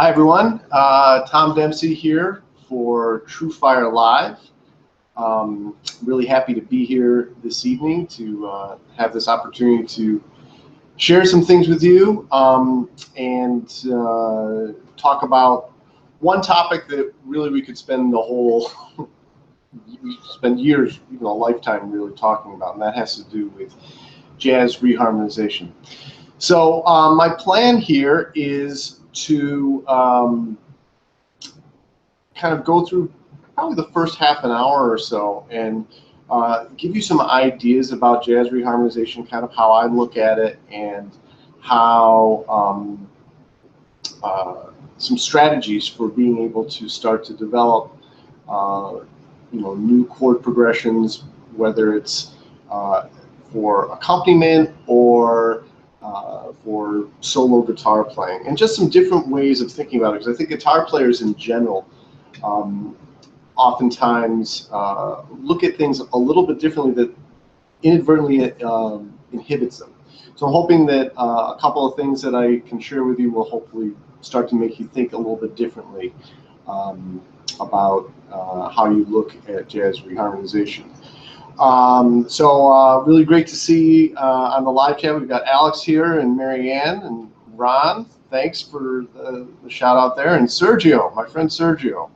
Hi everyone, Tom Dempsey here for TrueFire Live. Really happy to be here this evening to have this opportunity to share some things with you and talk about one topic that really we could spend the whole, spend years, even a lifetime really talking about, and that has to do with jazz reharmonization. So my plan here is to kind of go through probably the first half an hour or so and give you some ideas about jazz reharmonization, kind of how I look at it, and how some strategies for being able to start to develop new chord progressions, whether it's for accompaniment or for solo guitar playing, and just some different ways of thinking about it, because I think guitar players in general oftentimes look at things a little bit differently that inadvertently inhibits them. So I'm hoping that a couple of things that I can share with you will hopefully start to make you think a little bit differently about how you look at jazz reharmonization. Really great to see on the live chat. We've got Alex here and Marianne and Ron. Thanks for the shout out there. And Sergio, my friend Sergio.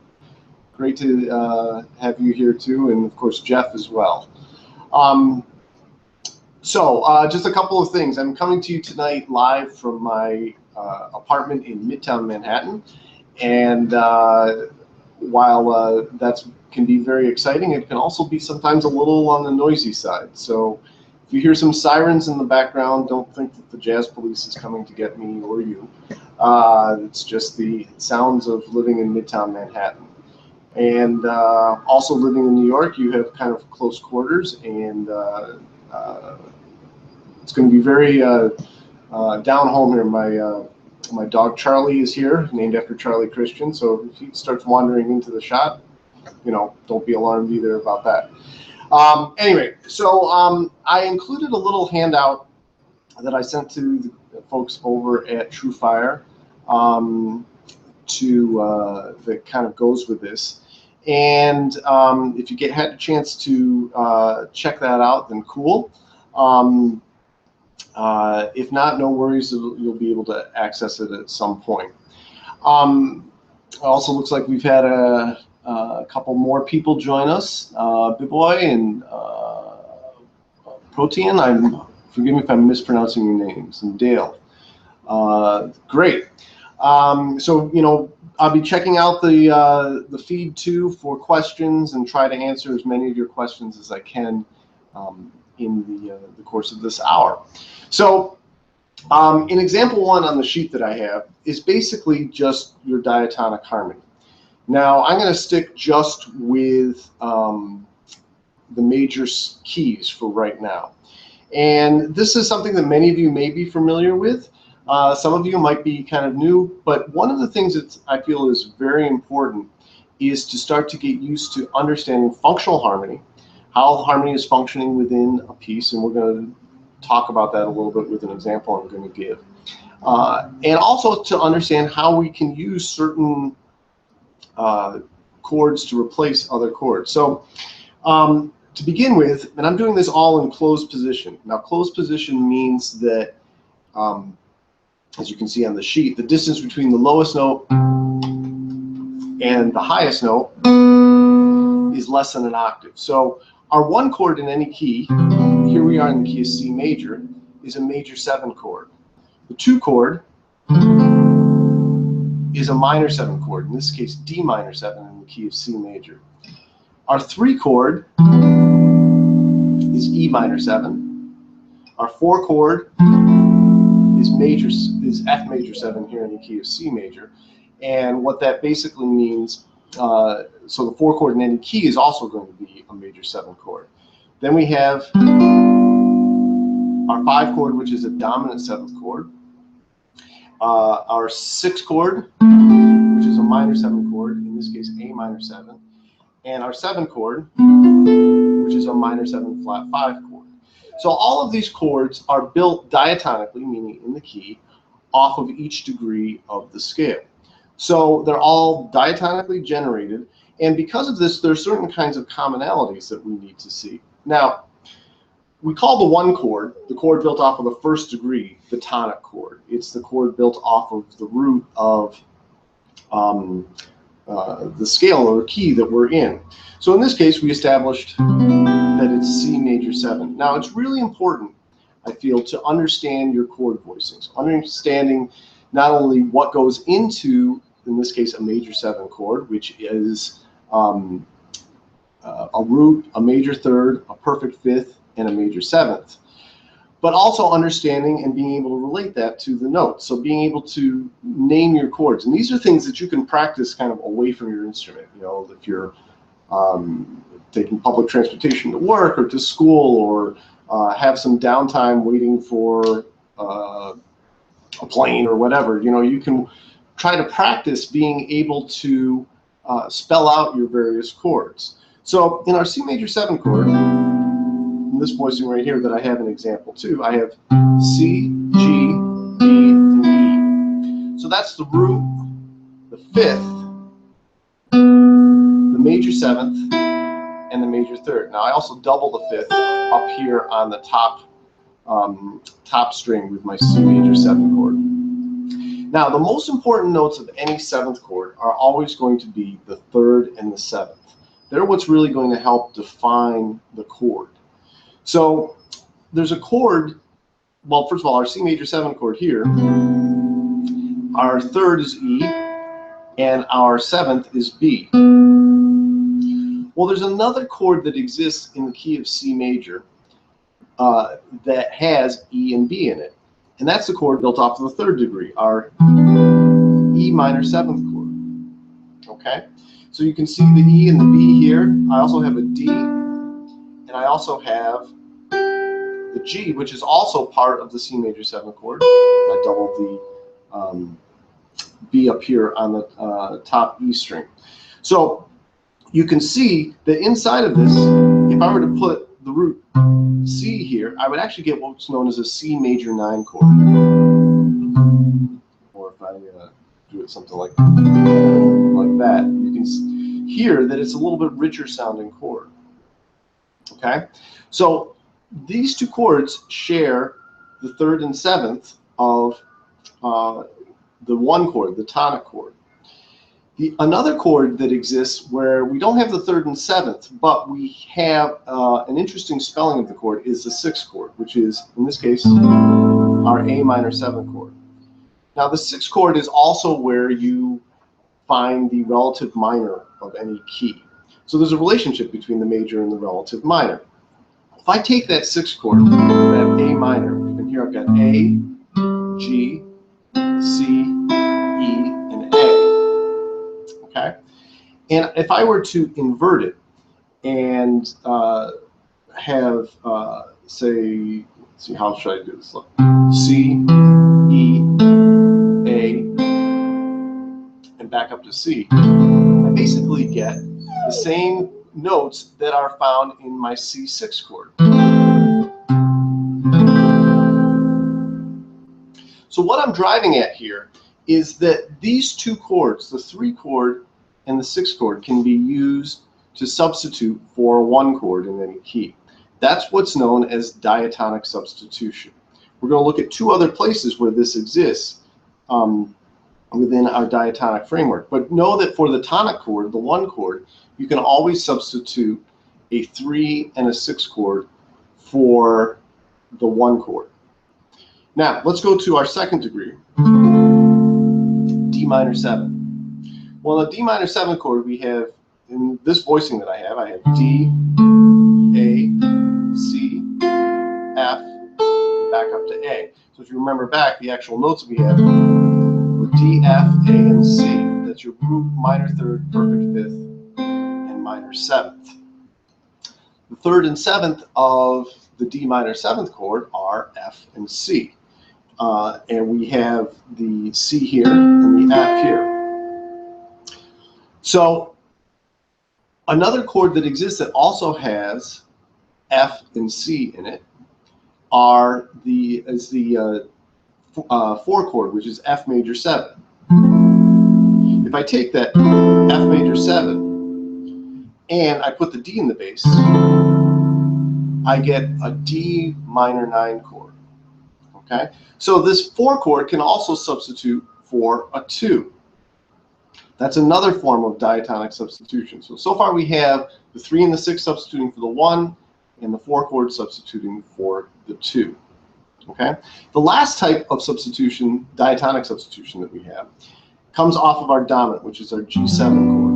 Great to have you here too, and of course Jeff as well. Just a couple of things. I'm coming to you tonight live from my apartment in Midtown Manhattan, and while that can be very exciting, it can also be sometimes a little on the noisy side. So if you hear some sirens in the background, don't think that the jazz police is coming to get me or you. It's just the sounds of living in Midtown Manhattan. And also living in New York, you have kind of close quarters, and it's going to be very down home here. My dog Charlie is here, named after Charlie Christian, so if he starts wandering into the shot, don't be alarmed either about that. Anyway, so I included a little handout that I sent to the folks over at TrueFire that kind of goes with this. And if you had a chance to check that out, then cool. If not, no worries, you'll be able to access it at some point. It also looks like we've had a couple more people join us, Biboy and Protein. Forgive me if I'm mispronouncing your names, and Dale. Great. I'll be checking out the feed too for questions and try to answer as many of your questions as I can in the course of this hour. So in example one on the sheet that I have is basically just your diatonic harmony. Now I'm going to stick just with the major keys for right now. And this is something that many of you may be familiar with. Some of you might be kind of new, but one of the things that I feel is very important is to start to get used to understanding functional harmony, how harmony is functioning within a piece, and we're going to talk about that a little bit with an example I'm going to give. And also to understand how we can use certain chords to replace other chords. So to begin with, and I'm doing this all in closed position. Now closed position means that as you can see on the sheet, the distance between the lowest note and the highest note is less than an octave. So our one chord in any key, here we are in the key of C major, is a major 7 chord. The 2 chord is a minor 7 chord, in this case D minor 7 in the key of C major. Our 3 chord is E minor 7. Our 4 chord is F major 7 here in the key of C major. And what that basically means, so the 4 chord in any key is also going to be a major 7 chord. Then we have our 5 chord, which is a dominant 7th chord. Our 6 chord, which is a minor 7 chord, in this case A minor 7. And our 7 chord, which is a minor 7 flat 5 chord. So all of these chords are built diatonically, meaning in the key, off of each degree of the scale. So they're all diatonically generated, and because of this, there are certain kinds of commonalities that we need to see. Now, we call the one chord, the chord built off of the first degree, the tonic chord. It's the chord built off of the root of the scale or key that we're in. So in this case, we established that it's C major 7. Now, it's really important, I feel, to understand your chord voicings, understanding not only what goes into, in this case, a major 7 chord, which is a root, a major third, a perfect fifth, and a major 7th, but also understanding and being able to relate that to the notes. So being able to name your chords. And these are things that you can practice kind of away from your instrument. You know, if you're taking public transportation to work or to school, or have some downtime waiting for a plane or whatever, you know, you can try to practice being able to spell out your various chords. So in our C major 7 chord, in this voicing right here that I have an example too, I have C, G, D, and E. So that's the root, the fifth, the major 7th, and the major 3rd. Now I also double the 5th up here on the top string with my C major 7 chord. Now the most important notes of any 7th chord are always going to be the 3rd and the 7th. They're what's really going to help define the chord. So there's a chord, well, first of all, our C major 7 chord here, our 3rd is E, and our 7th is B. Well, there's another chord that exists in the key of C major that has E and B in it, and that's the chord built off of the 3rd degree, our E minor 7th chord. Okay, so you can see the E and the B here. I also have a D, and I also have the G, which is also part of the C major 7 chord. I doubled the B up here on the top E string. So you can see that inside of this, if I were to put the root C here, I would actually get what's known as a C major 9 chord. Or if I do it something like that, you can hear that it's a little bit richer sounding chord. Okay, so these two chords share the 3rd and 7th of the one chord, the tonic chord. Another chord that exists where we don't have the 3rd and 7th, but we have an interesting spelling of the chord is the 6th chord, which is, in this case, our A minor 7 chord. Now, the 6th chord is also where you find the relative minor of any key. So there's a relationship between the major and the relative minor. If I take that 6th chord, that A minor, and here I've got A, G, C, E, and A. Okay, and if I were to invert it and have, say, let's see, how should I do this? Look. C, E, A, and back up to C, I basically get the same notes that are found in my C6 chord. So what I'm driving at here is that these two chords, the 3 chord and the 6 chord, can be used to substitute for a 1 chord in any key. That's what's known as diatonic substitution. We're going to look at 2 other places where this exists within our diatonic framework. But know that for the tonic chord, the 1 chord, you can always substitute a 3 and a 6 chord for the 1 chord. Now, let's go to our 2nd degree, D minor 7. Well, the D minor 7 chord, we have, in this voicing that I have D, A, C, F, and back up to A. So if you remember back, the actual notes we have were D, F, A, and C. That's your root, minor 3rd, perfect 5th, and minor 7th. The 3rd and 7th of the D minor 7th chord are F and C. And we have the C here and the F here. So another chord that exists that also has F and C in it is the 4 chord, which is F major 7. if I take that F major 7 and I put the D in the bass, I get a D minor 9 chord. Okay, so this 4 chord can also substitute for a 2. That's another form of diatonic substitution. So far we have the 3 and the 6 substituting for the 1, and the 4 chord substituting for the 2. Okay, the last type of substitution, diatonic substitution, that we have comes off of our dominant, which is our G7 chord.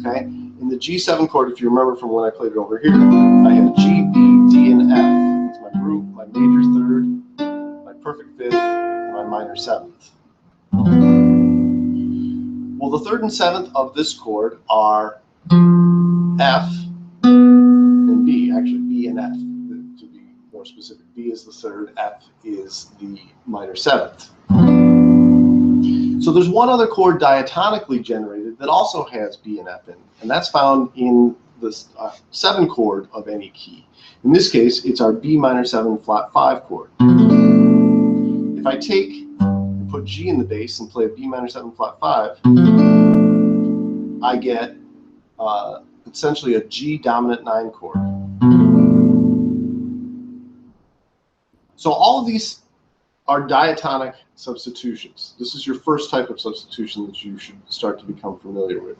Okay, in the G7 chord, if you remember from when I played it over here, I have G, B, D, and F. It's my group, my major 3rd, my perfect 5th, and my minor 7th. Well, the 3rd and 7th of this chord are F and B, actually B and F, to be more specific. B is the 3rd, F is the minor 7th. So there's one other chord diatonically generated that also has B and F in it, and that's found in the 7 chord of any key. In this case, it's our B minor 7 flat 5 chord. If I take and put G in the bass and play a B minor 7 flat 5, I get essentially a G dominant 9 chord. So all of these are diatonic substitutions. This is your first type of substitution that you should start to become familiar with.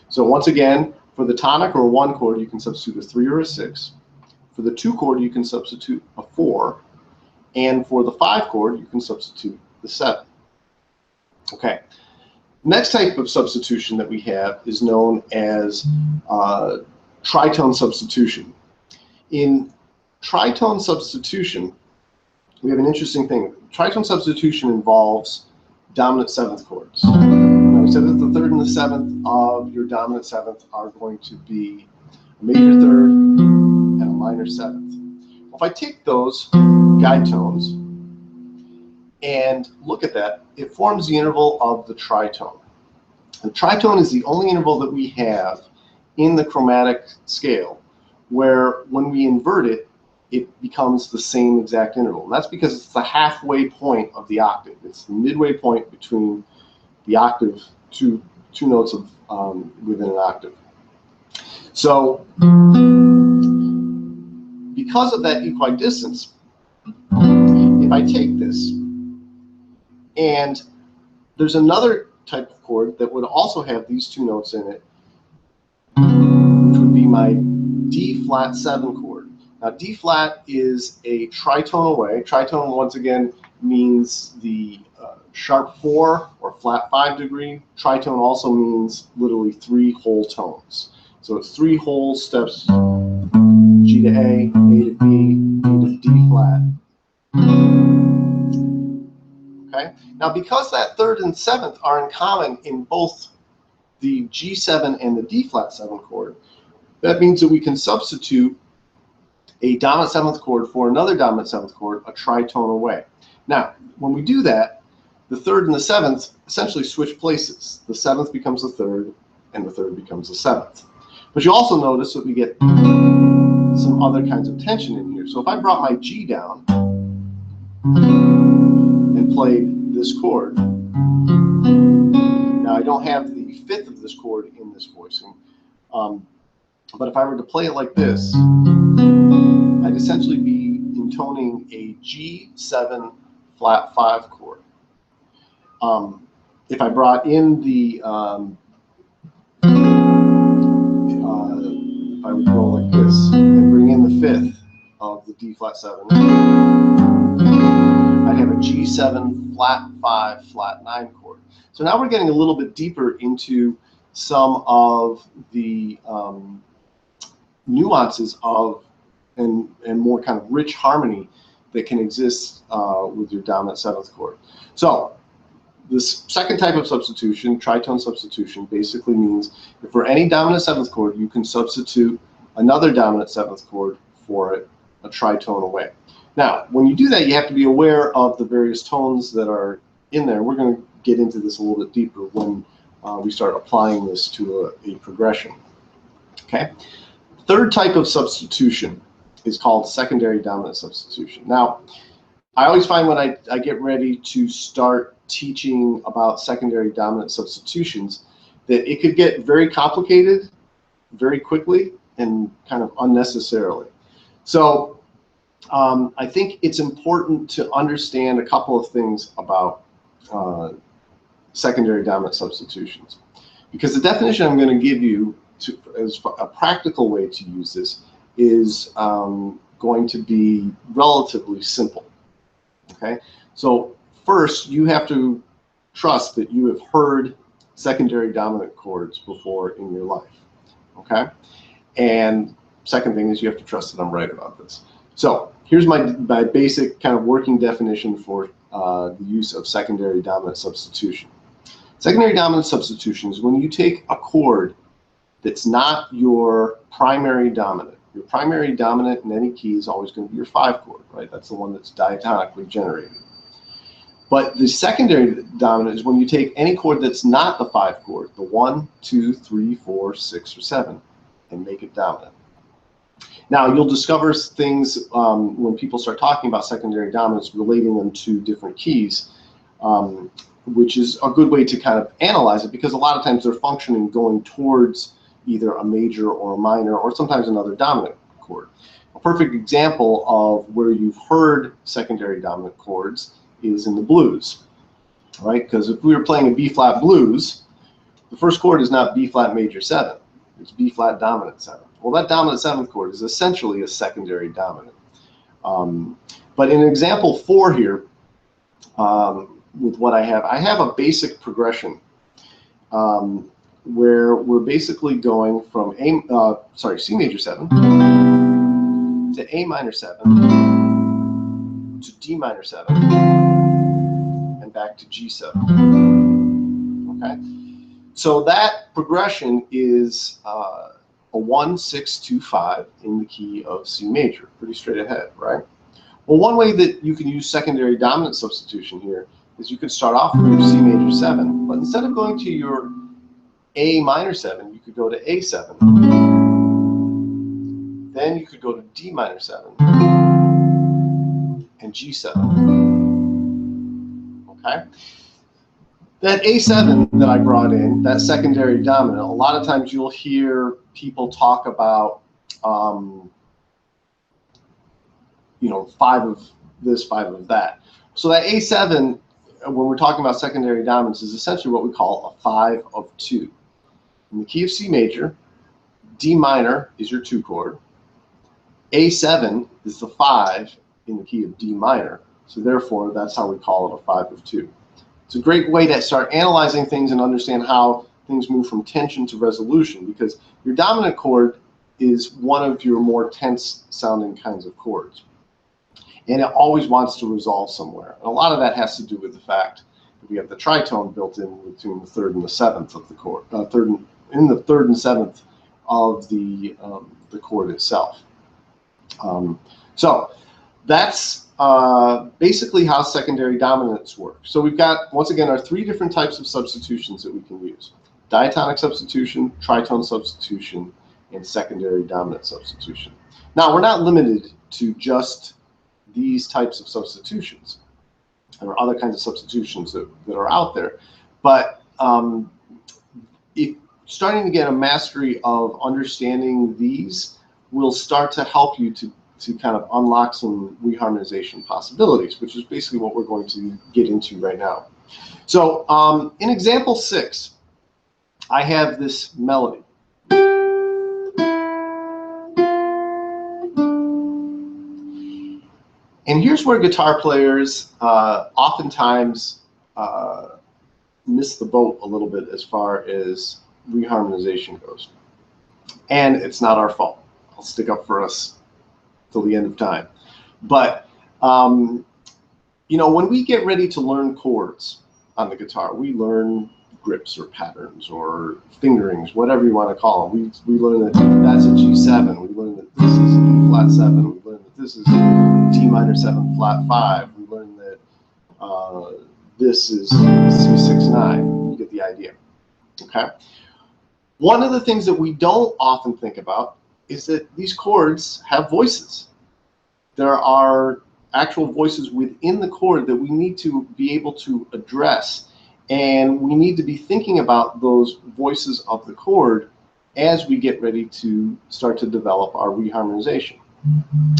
So once again, for the tonic or 1 chord, you can substitute a 3 or a 6. For the 2 chord, you can substitute a 4. And for the 5 chord, you can substitute the 7. Okay. Next type of substitution that we have is known as tritone substitution. In tritone substitution, we have an interesting thing. Tritone substitution involves dominant 7th chords. Now we said that the 3rd and the 7th of your dominant 7th are going to be a major 3rd and a minor 7th. Well, if I take those guide tones and look at that, it forms the interval of the tritone. The tritone is the only interval that we have in the chromatic scale where when we invert it, it becomes the same exact interval. And that's because it's the halfway point of the octave. It's the midway point between the octave, two notes of within an octave. So because of that equidistance, if I take this and there's another type of chord that would also have these 2 notes in it, which would be my D flat 7 chord. Now D flat is a tritone away. Tritone, once again, means the sharp 4 or flat 5 degree. Tritone also means literally 3 whole tones. So it's 3 whole steps: G to A to B, A to D flat. Okay. Now, because that 3rd and 7th are in common in both the G7 and the D flat 7 chord, that means that we can substitute a dominant 7th chord for another dominant 7th chord a tritone away. Now, when we do that, the 3rd and the 7th essentially switch places. The 7th becomes the 3rd, and the 3rd becomes the 7th. But you also notice that we get some other kinds of tension in here. So if I brought my G down and played this chord, now I don't have the 5th of this chord in this voicing, but if I were to play it like this, I'd essentially be intoning a G7 flat 5 chord. If I brought in the, if I would go like this and bring in the 5th of the D flat 7, I'd have a G7 flat 5 flat 9 chord. So now we're getting a little bit deeper into some of the nuances of and more kind of rich harmony that can exist with your dominant 7th chord. So this second type of substitution, tritone substitution, basically means if for any dominant 7th chord, you can substitute another dominant 7th chord for it, a tritone away. Now, when you do that, you have to be aware of the various tones that are in there. We're going to get into this a little bit deeper when we start applying this to a progression. Okay. Third type of substitution is called secondary dominant substitution. Now, I always find when I get ready to start teaching about secondary dominant substitutions that it could get very complicated very quickly and kind of unnecessarily. So I think it's important to understand a couple of things about secondary dominant substitutions, because the definition I'm going to give you as a practical way to use this is going to be relatively simple. Okay, so first you have to trust that you have heard secondary dominant chords before in your life. Okay, and second thing is you have to trust that I'm right about this. So here's my basic kind of working definition for the use of secondary dominant substitution. Secondary dominant substitution is when you take a chord that's not your primary dominant. Your primary dominant in any key is always going to be your 5 chord, right? That's the one that's diatonically generated. But the secondary dominant is when you take any chord that's not the 5 chord, the 1, 2, 3, 4, 6, or 7, and make it dominant. Now, you'll discover things when people start talking about secondary dominance, relating them to different keys, which is a good way to kind of analyze it, because a lot of times they're functioning going towards either a major or a minor, or sometimes another dominant chord. A perfect example of where you've heard secondary dominant chords is in the blues, right? Because if we were playing a B-flat blues, the first chord is not B-flat major 7, it's B-flat dominant 7. Well, that dominant 7th chord is essentially a secondary dominant. But in example 4 here, with what I have a basic progression where we're basically going from C major 7 to A minor 7 to D minor 7 and back to G7. Okay, so that progression is a 1, 6, 2, 5 in the key of C major, pretty straight ahead, right? Well, one way that you can use secondary dominant substitution here is you could start off with your C major 7, but instead of going to your A minor 7, you could go to A7. Then you could go to D minor 7 and G7. Okay? That A7 that I brought in, that secondary dominant, a lot of times you'll hear people talk about, you know, 5 of this, 5 of that. So that A7, when we're talking about secondary dominance, is essentially what we call a 5 of 2. In the key of C major, D minor is your 2 chord. A7 is the 5 in the key of D minor. So therefore, that's how we call it a 5 of 2. It's a great way to start analyzing things and understand how things move from tension to resolution, because your dominant chord is one of your more tense sounding kinds of chords. And it always wants to resolve somewhere. And a lot of that has to do with the fact that we have the tritone built in between the 3rd and the 7th of the chord, in the 3rd and 7th of the chord itself. So that's basically how secondary dominants work. So we've got, once again, our 3 different types of substitutions that we can use: diatonic substitution, tritone substitution, and secondary dominant substitution. Now, we're not limited to just these types of substitutions. There are other kinds of substitutions that are out there, but starting to get a mastery of understanding these will start to help you to kind of unlock some reharmonization possibilities, which is basically what we're going to get into right now. So in example 6, I have this melody. And here's where guitar players oftentimes miss the boat a little bit as far as reharmonization goes. And it's not our fault. I'll stick up for us till the end of time. But you know, when we get ready to learn chords on the guitar, we learn grips or patterns or fingerings, whatever you want to call them. We learn that that's a G7. We learn that this is E flat 7. We learn that this is D minor 7 flat 5. We learn that this is C6 9. You get the idea. Okay. One of the things that we don't often think about is that these chords have voices. There are actual voices within the chord that we need to be able to address. And we need to be thinking about those voices of the chord as we get ready to start to develop our reharmonization.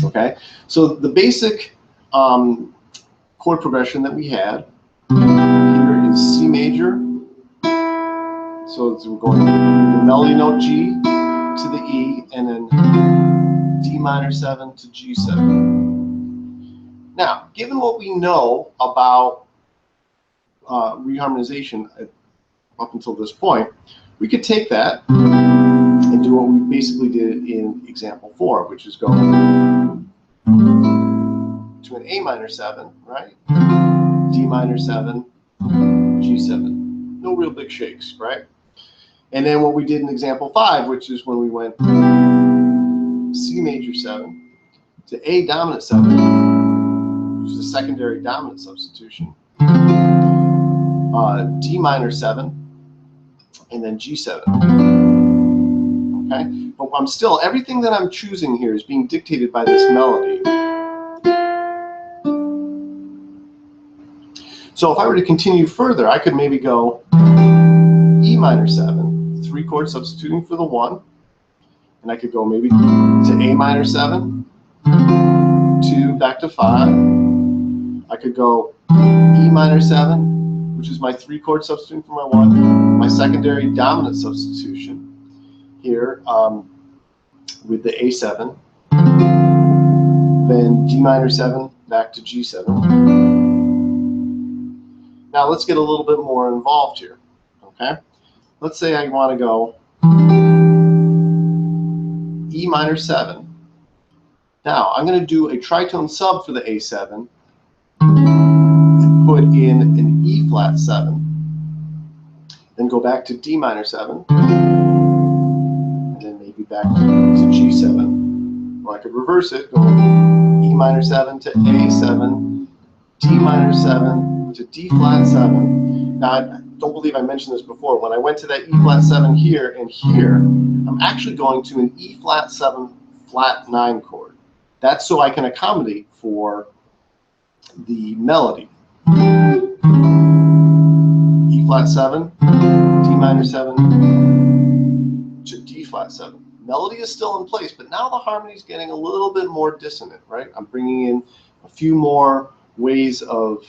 Okay, so the basic chord progression that we had here is C major. So we're going from the melody note G to the E, and then D minor 7 to G7. Now, given what we know about reharmonization up until this point, we could take that and do what we basically did in example 4, which is go to an A minor 7, right? D minor 7, G7. No real big shakes, right? And then what we did in example 5, which is when we went C major 7 to A dominant 7, which is a secondary dominant substitution, D minor 7, and then G7. Okay, but I'm still, everything that I'm choosing here is being dictated by this melody. So if I were to continue further, I could maybe go E minor 7, 3 chords substituting for the 1, and I could go maybe to A minor 7, 2 back to 5. I could go E minor 7, which is my 3 chord substituting for my 1, my secondary dominant substitution here with the A7, then D minor 7 back to G7. Now let's get a little bit more involved here. Okay, let's say I want to go E minor 7. Now I'm going to do a tritone sub for the A7 and put in an E flat 7. Then go back to D minor 7, and then maybe back to G7. Or I could reverse it, go E minor 7 to A7, D minor 7 to D flat 7. Now, I don't believe I mentioned this before. When I went to that E flat 7 here and here, I'm actually going to an E flat 7 flat 9 chord. That's so I can accommodate for the melody. E flat 7, D minor 7 to D flat 7. Melody is still in place, but now the harmony is getting a little bit more dissonant, right? I'm bringing in a few more ways of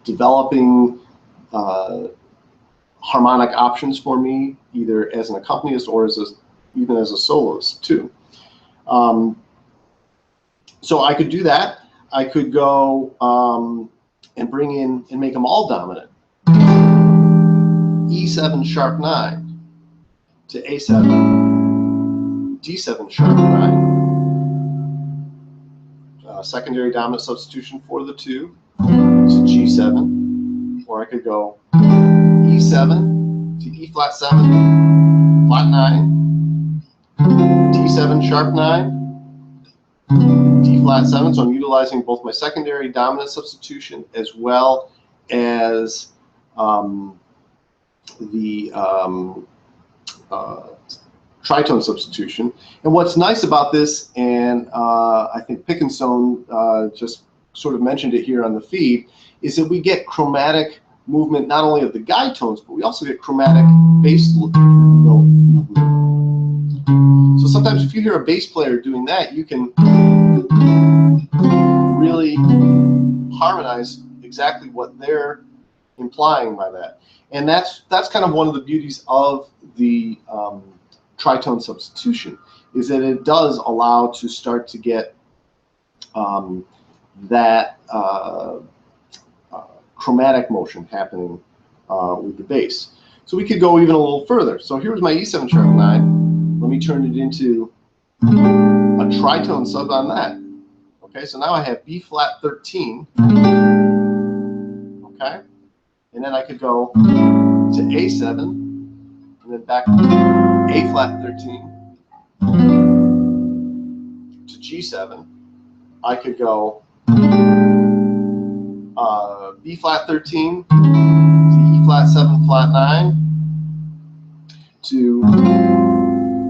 developing harmonic options for me, either as an accompanist or as even as a soloist too. So I could do that. I could go and bring in and make them all dominant. E7 sharp 9 to A7, D7 sharp 9. Secondary dominant substitution for the 2 to G7, or I could go E7 to E flat 7, flat 9, D7 sharp 9, D flat 7. So I'm utilizing both my secondary dominant substitution as well as the tritone substitution. And what's nice about this, and I think Pickensone just sort of mentioned it here on the feed, is that we get chromatic movement not only of the guide tones, but we also get chromatic bass note movement. So sometimes if you hear a bass player doing that, you can really harmonize exactly what they're implying by that. And that's kind of one of the beauties of the tritone substitution, is that it does allow to start to get that chromatic motion happening with the bass. So we could go even a little further. So here's my E7 sharp 9. Let me turn it into a tritone sub on that. Okay, so now I have B flat 13. Okay, and then I could go to A7, and then back to A flat 13 to G7. I could go B flat 13 to E flat 7 flat 9 to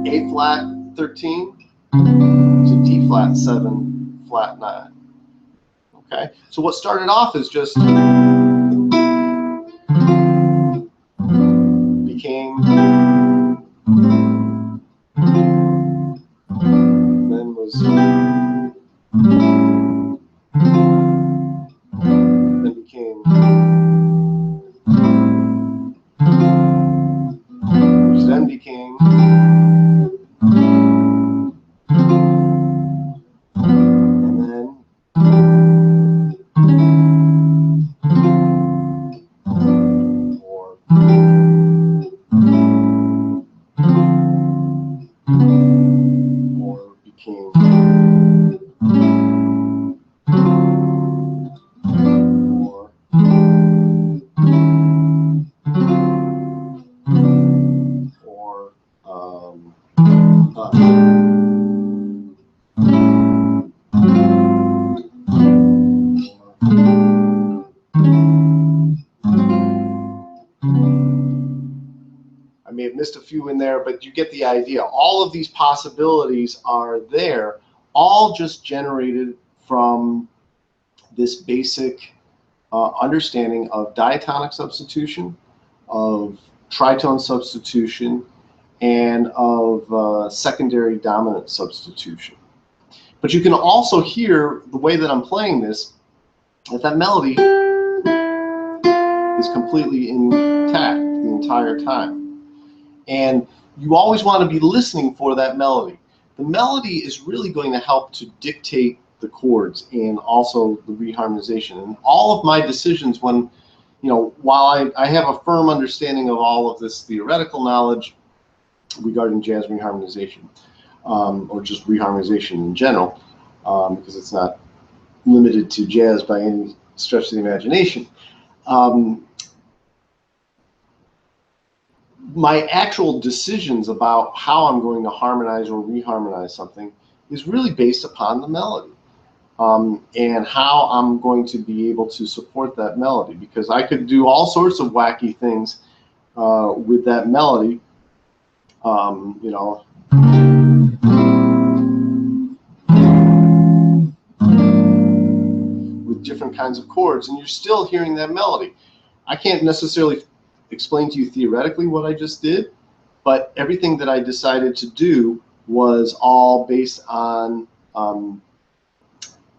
A flat 13 to D flat 7 flat 9. Okay, so what started off as just became, then was, then became, which then became, and then, or became, or I may have missed a few in there, but you get the idea. All of these possibilities are there, all just generated from this basic understanding of diatonic substitution, of tritone substitution, and of secondary dominant substitution. But you can also hear the way that I'm playing this, that melody is completely intact the entire time. And you always want to be listening for that melody. The melody is really going to help to dictate the chords and also the reharmonization. And all of my decisions when, while I have a firm understanding of all of this theoretical knowledge regarding jazz reharmonization, or just reharmonization in general, because it's not limited to jazz by any stretch of the imagination. My actual decisions about how I'm going to harmonize or reharmonize something is really based upon the melody, and how I'm going to be able to support that melody, because I could do all sorts of wacky things with that melody, with different kinds of chords, and you're still hearing that melody. I can't necessarily explain to you theoretically what I just did, but everything that I decided to do was all based on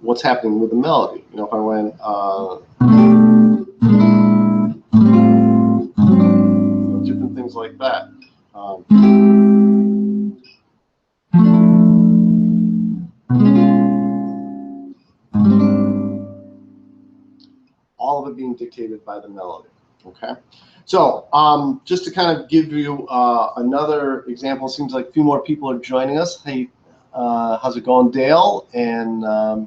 what's happening with the melody. If I went, different things like that. All of it being dictated by the melody. Okay, so just to kind of give you another example, it seems like a few more people are joining us. Hey, how's it going, Dale? And I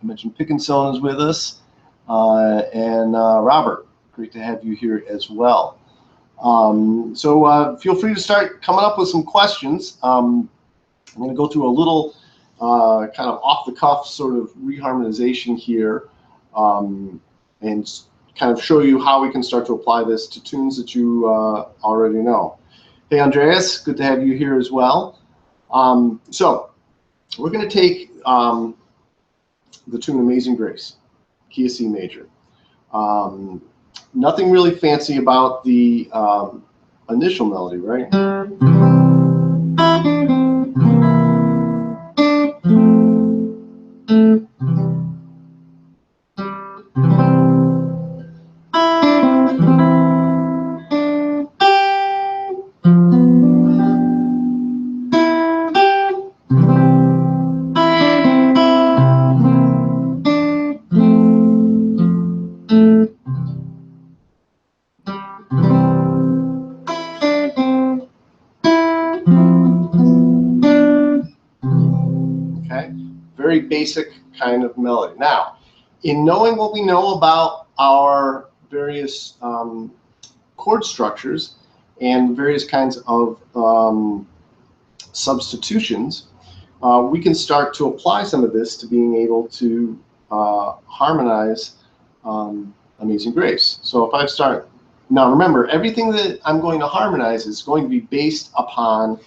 mentioned Pickinson is with us, and Robert, great to have you here as well. So feel free to start coming up with some questions. I'm going to go through a little kind of off-the-cuff sort of reharmonization here, and kind of show you how we can start to apply this to tunes that you already know. Hey, Andreas, good to have you here as well. So we're going to take the tune Amazing Grace, key of C major. Nothing really fancy about the initial melody, right? Very basic kind of melody. Now, in knowing what we know about our various chord structures and various kinds of substitutions, we can start to apply some of this to being able to harmonize Amazing Grace. So if I start, now remember, everything that I'm going to harmonize is going to be based upon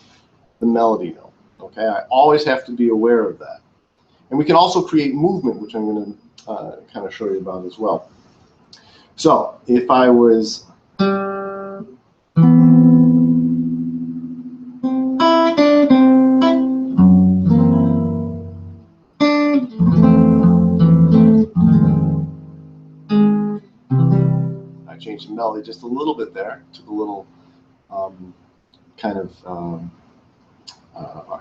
the melody note. Okay, I always have to be aware of that. And we can also create movement, which I'm going to kind of show you about as well. So if I was I changed the melody just a little bit there, took a little kind of I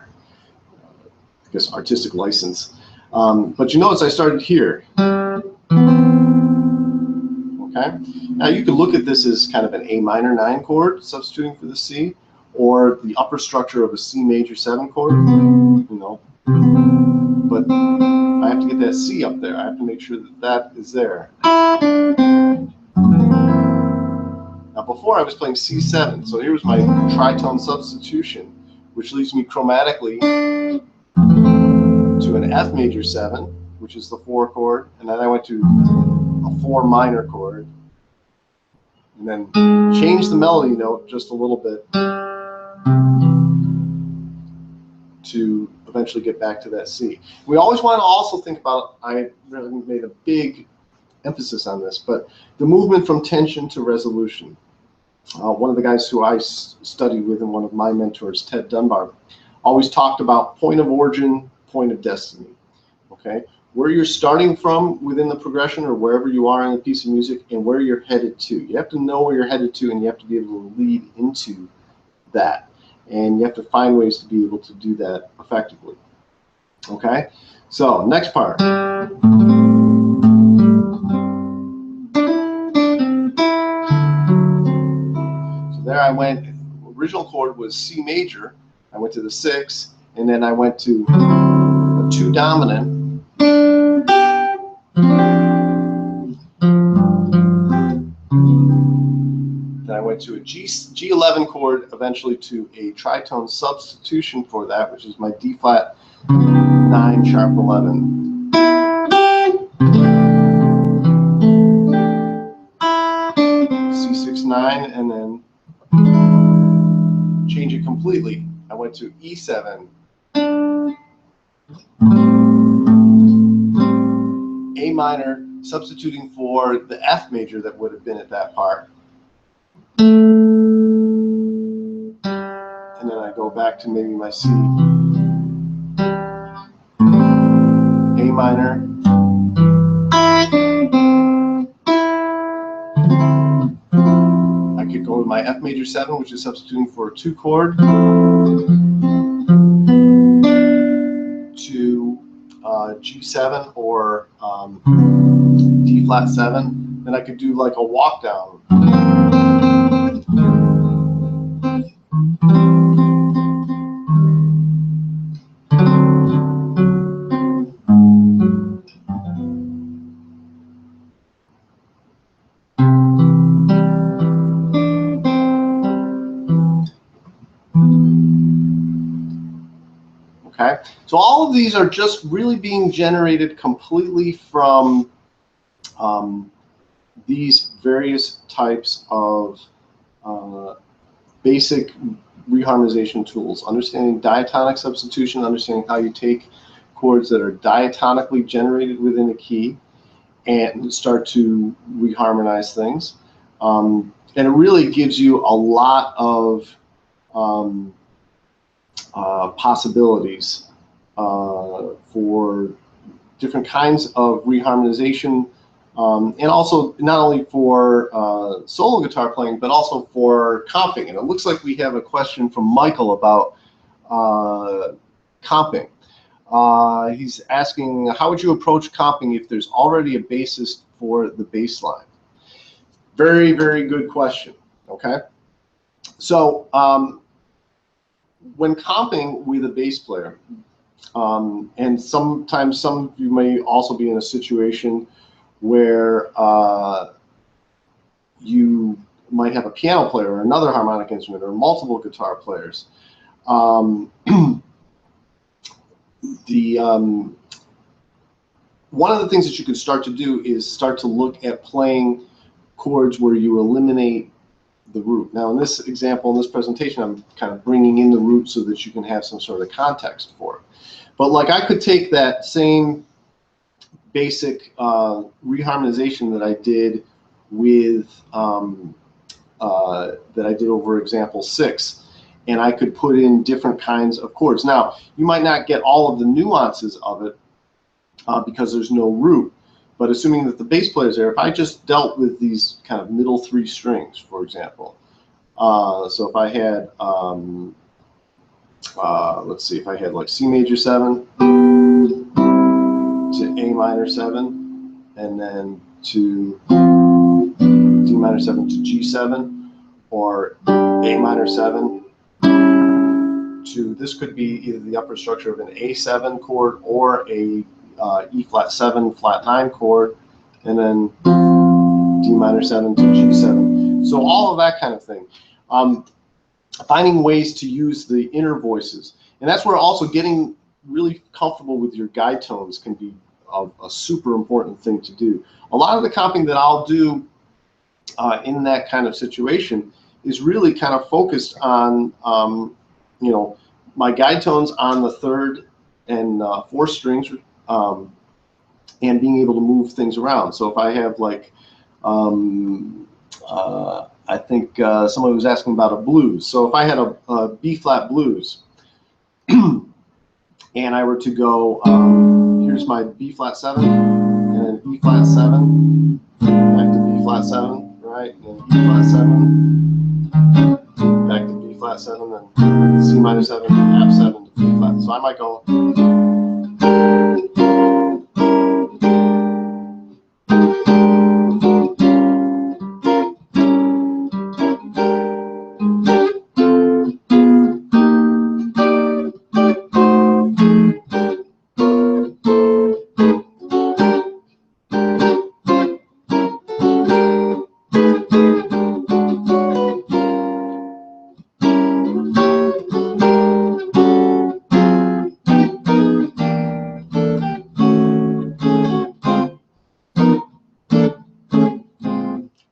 guess artistic license. But you notice I started here. Okay. Now you can look at this as kind of an A minor 9 chord, substituting for the C, or the upper structure of a C major 7 chord. You know, but I have to get that C up there. I have to make sure that that is there. Now before I was playing C7, so here's my tritone substitution, which leads me chromatically to an F major 7, which is the 4 chord, and then I went to a 4 minor chord, and then change the melody note just a little bit to eventually get back to that C. We always want to also think about, I really made a big emphasis on this, but the movement from tension to resolution. One of the guys who I studied with and one of my mentors, Ted Dunbar, always talked about point of origin, point of destiny. Okay, where you're starting from within the progression or wherever you are in a piece of music and where you're headed to. You have to know where you're headed to, and you have to be able to lead into that. And you have to find ways to be able to do that effectively. Okay, so next part. There I went, original chord was C major, I went to the 6, and then I went to a 2 dominant, then I went to a G11 chord, eventually to a tritone substitution for that, which is my D flat 9 sharp 11. C6 9, and then change it completely. I went to E7, A minor, substituting for the F major that would have been at that part. And then I go back to maybe my C, A minor, I could go to my F major 7, which is substituting for a 2 chord, to G7 or D flat 7. Then I could do like a walk down. Okay, so all of these are just really being generated completely from these various types of basic reharmonization tools. Understanding diatonic substitution, understanding how you take chords that are diatonically generated within a key and start to reharmonize things. And it really gives you a lot of possibilities for different kinds of reharmonization, and also not only for solo guitar playing, but also for comping. And it looks like we have a question from Michael about comping. He's asking, how would you approach comping if there's already a bassist for the bass line? Very, very good question. Okay, so when comping with a bass player, and sometimes some of you may also be in a situation where you might have a piano player or another harmonic instrument or multiple guitar players. One of the things that you could start to do is start to look at playing chords where you eliminate the root. Now in this example, in this presentation, I'm kind of bringing in the root so that you can have some sort of context for it. But like I could take that same basic reharmonization that I did with that I did over example 6, and I could put in different kinds of chords. Now, you might not get all of the nuances of it because there's no root, but assuming that the bass player is there, if I just dealt with these kind of middle 3 strings, for example, so if I had, let's see, if I had like C major 7 to A minor 7, and then to D minor 7 to G7, or A minor 7 to, this could be either the upper structure of an A7 chord or a E flat 7 flat 9 chord, and then D minor 7 to G7. So all of that kind of thing. Finding ways to use the inner voices, and that's where also getting really comfortable with your guide tones can be a super important thing to do. A lot of the comping that I'll do in that kind of situation is really kind of focused on you know, my guide tones on the 3rd and 4th strings, and being able to move things around. So if I have like I think someone was asking about a blues. So if I had a B flat blues and I were to go, here's my B flat 7 and E flat 7, back to B flat 7, right? And E flat 7, back to B flat 7, then C minor 7, F7 to B flat. So I might go.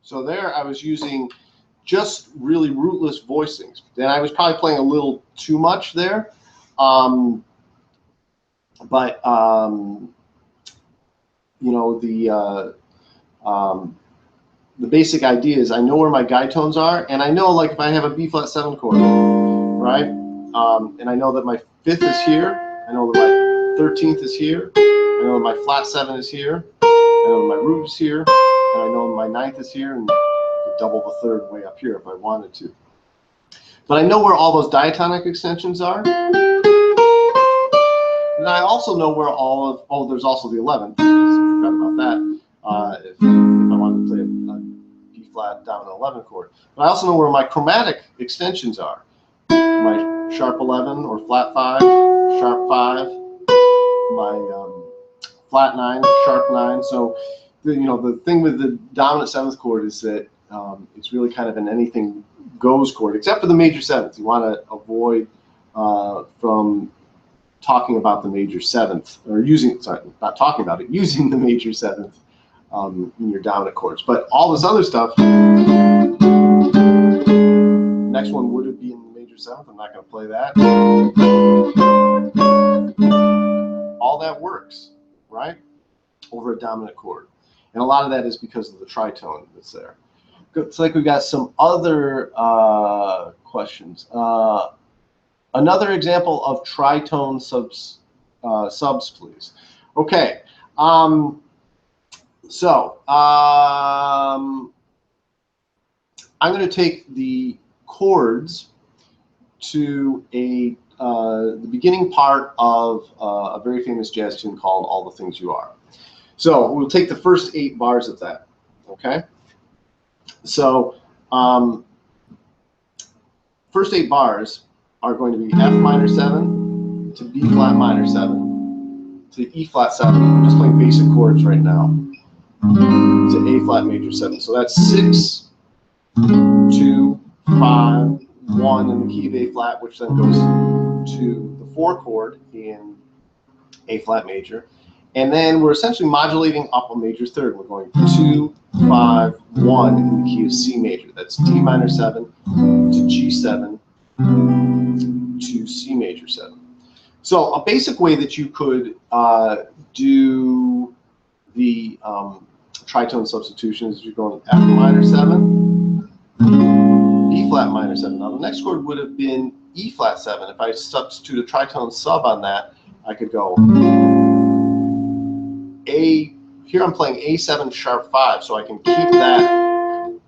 So there I was using just really rootless voicings. Then I was probably playing a little too much there. You know, the basic idea is I know where my guide tones are, and I know, like, if I have a B flat 7 chord, right? And I know that my 5th is here, I know that my 13th is here, I know that my flat 7 is here, I know that my root is here, and I know my 9th is here, and I could double the 3rd way up here if I wanted to. But I know where all those diatonic extensions are. And I also know where all of, oh, there's also the 11th. I forgot about that. If I wanted to play a B flat dominant 11 chord. But I also know where my chromatic extensions are. My sharp 11 or flat 5, sharp 5, my flat 9, sharp 9. So, you know, the thing with the dominant 7th chord is that it's really kind of an anything goes chord, except for the major 7th. You want to avoid from talking about the major 7th, or using, sorry, not talking about it, using the major 7th in your dominant chords. But all this other stuff, next one would be in the major 7th. I'm not going to play that. All that works, right, over a dominant chord. And a lot of that is because of the tritone that's there. It's like we got some other questions. Another example of tritone subs, please. Okay. I'm going to take the chords to the beginning part of a very famous jazz tune called "All the Things You Are." So we'll take the first 8 bars of that. Okay. So first 8 bars are going to be F minor 7 to B flat minor 7 to E flat 7. I'm just playing basic chords right now. To A flat major 7. So that's 6, 2, 5, 1 in the key of A flat, which then goes to the 4 chord in A flat major. And then we're essentially modulating up a major 3rd. We're going 2, 5, 1 in the key of C major. That's D minor 7 to G7 to C major 7. So a basic way that you could do the tritone substitution is you're going F minor 7, E flat minor 7. Now the next chord would have been E flat 7. If I substitute a tritone sub on that, I could go A. Here I'm playing A7 sharp 5, so I can keep that,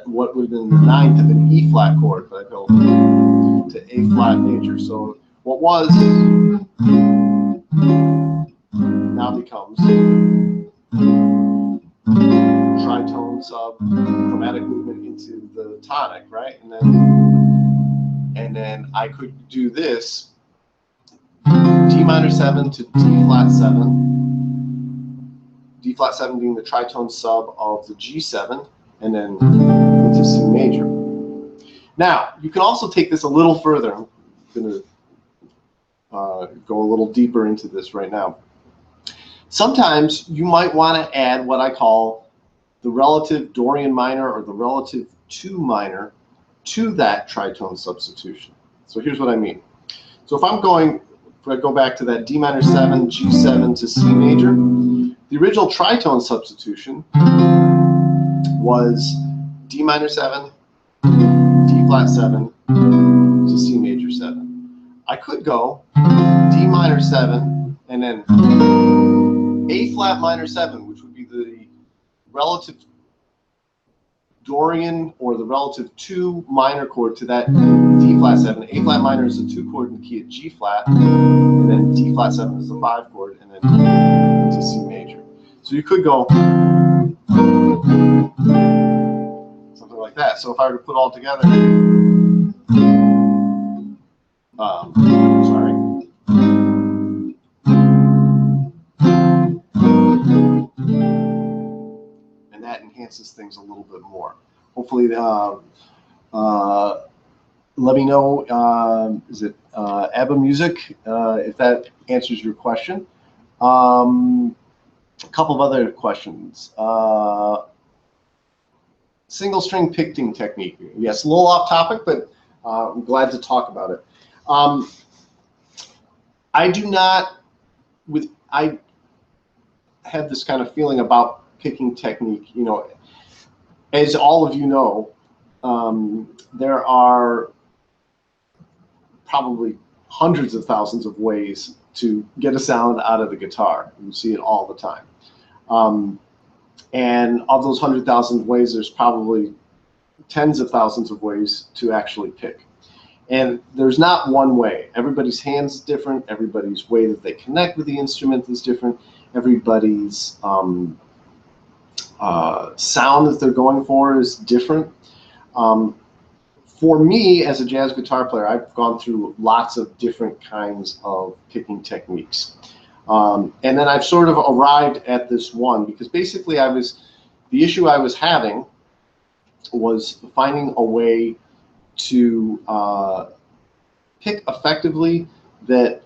what would have been the 9th of an E flat chord, but I go to A flat major. So what was now becomes tritone sub, chromatic movement into the tonic, right? And then I could do this D minor 7 to D flat 7. D flat 7 being the tritone sub of the G7, and then into C major. Now, you can also take this a little further. I'm going to go a little deeper into this right now. Sometimes you might want to add what I call the relative Dorian minor or the relative 2 minor to that tritone substitution. So here's what I mean. So if I go back to that D minor 7, G7 to C major, the original tritone substitution was D minor 7, D flat 7 to C major 7. I could go D minor 7 and then A flat minor 7, which would be the relative Dorian or the relative 2 minor chord to that D flat 7. A flat minor is a 2 chord in the key of G flat, and then D flat 7 is the 5 chord, and then to C major. So you could go something like that. So if I were to put all together, sorry. And that enhances things a little bit more. Hopefully, let me know, is it ABBA music, if that answers your question. A couple of other questions. Single string picking technique. Yes, a little off topic, but I'm glad to talk about it. I have this kind of feeling about picking technique. You know, as all of you know, there are probably hundreds of thousands of ways to get a sound out of the guitar. You see it all the time. And of those 100,000 ways, there's probably tens of thousands of ways to actually pick. And there's not one way. Everybody's hands is different. Everybody's way that they connect with the instrument is different. Everybody's sound that they're going for is different. For me, as a jazz guitar player, I've gone through lots of different kinds of picking techniques. And then I've sort of arrived at this one because basically the issue I was having was finding a way to pick effectively that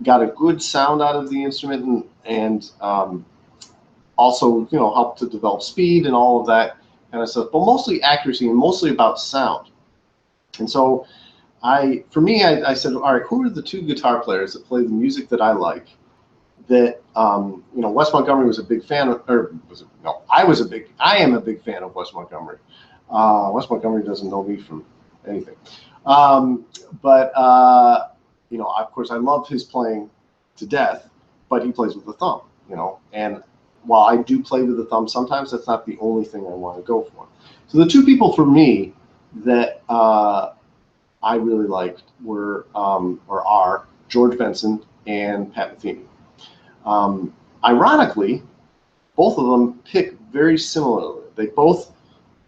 got a good sound out of the instrument and also, you know, helped to develop speed and all of that kind of stuff, but mostly accuracy and mostly about sound. And so for me, I said, all right, who are the 2 guitar players that play the music that I like? That you know, Wes Montgomery was a big fan of, or I am a big fan of Wes Montgomery. Wes Montgomery doesn't know me from anything, but you know, of course, I love his playing to death, but he plays with the thumb, you know. And while I do play with the thumb sometimes, that's not the only thing I want to go for. So the 2 people for me that I really liked were or are George Benson and Pat Metheny. Ironically, both of them pick very similarly. They both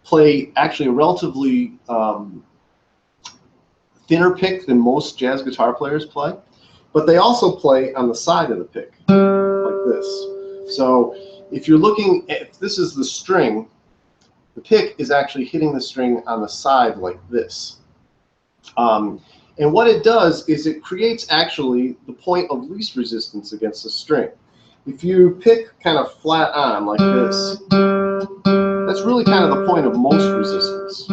play actually a relatively thinner pick than most jazz guitar players play, but they also play on the side of the pick, like this. So if you're looking at, if this is the string, the pick is actually hitting the string on the side like this. And what it does is it creates actually the point of least resistance against the string. If you pick kind of flat on like this, that's really kind of the point of most resistance.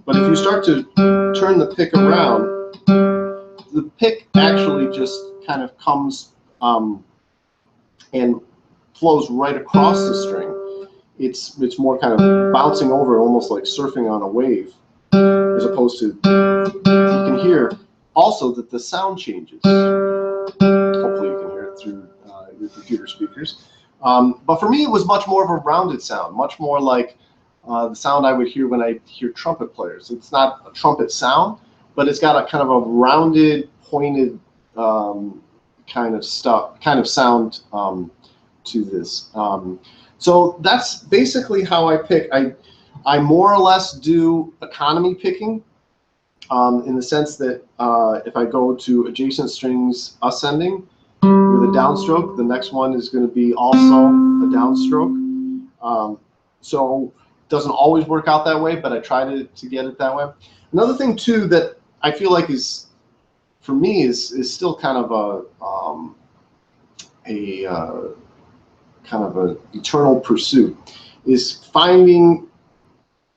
But if you start to turn the pick around, the pick actually just kind of comes and flows right across the string. It's more kind of bouncing over, almost like surfing on a wave, as opposed to, you can hear also that the sound changes. Hopefully you can hear it through your computer speakers. But for me, it was much more of a rounded sound, much more like the sound I would hear when I hear trumpet players. It's not a trumpet sound, but it's got a kind of a rounded, pointed kind of sound to this. So that's basically how I pick. I more or less do economy picking, in the sense that if I go to adjacent strings ascending with a downstroke, the next one is going to be also a downstroke. So it doesn't always work out that way, but I try to get it that way. Another thing too that I feel like is, for me, is still kind of kind of an eternal pursuit, is finding,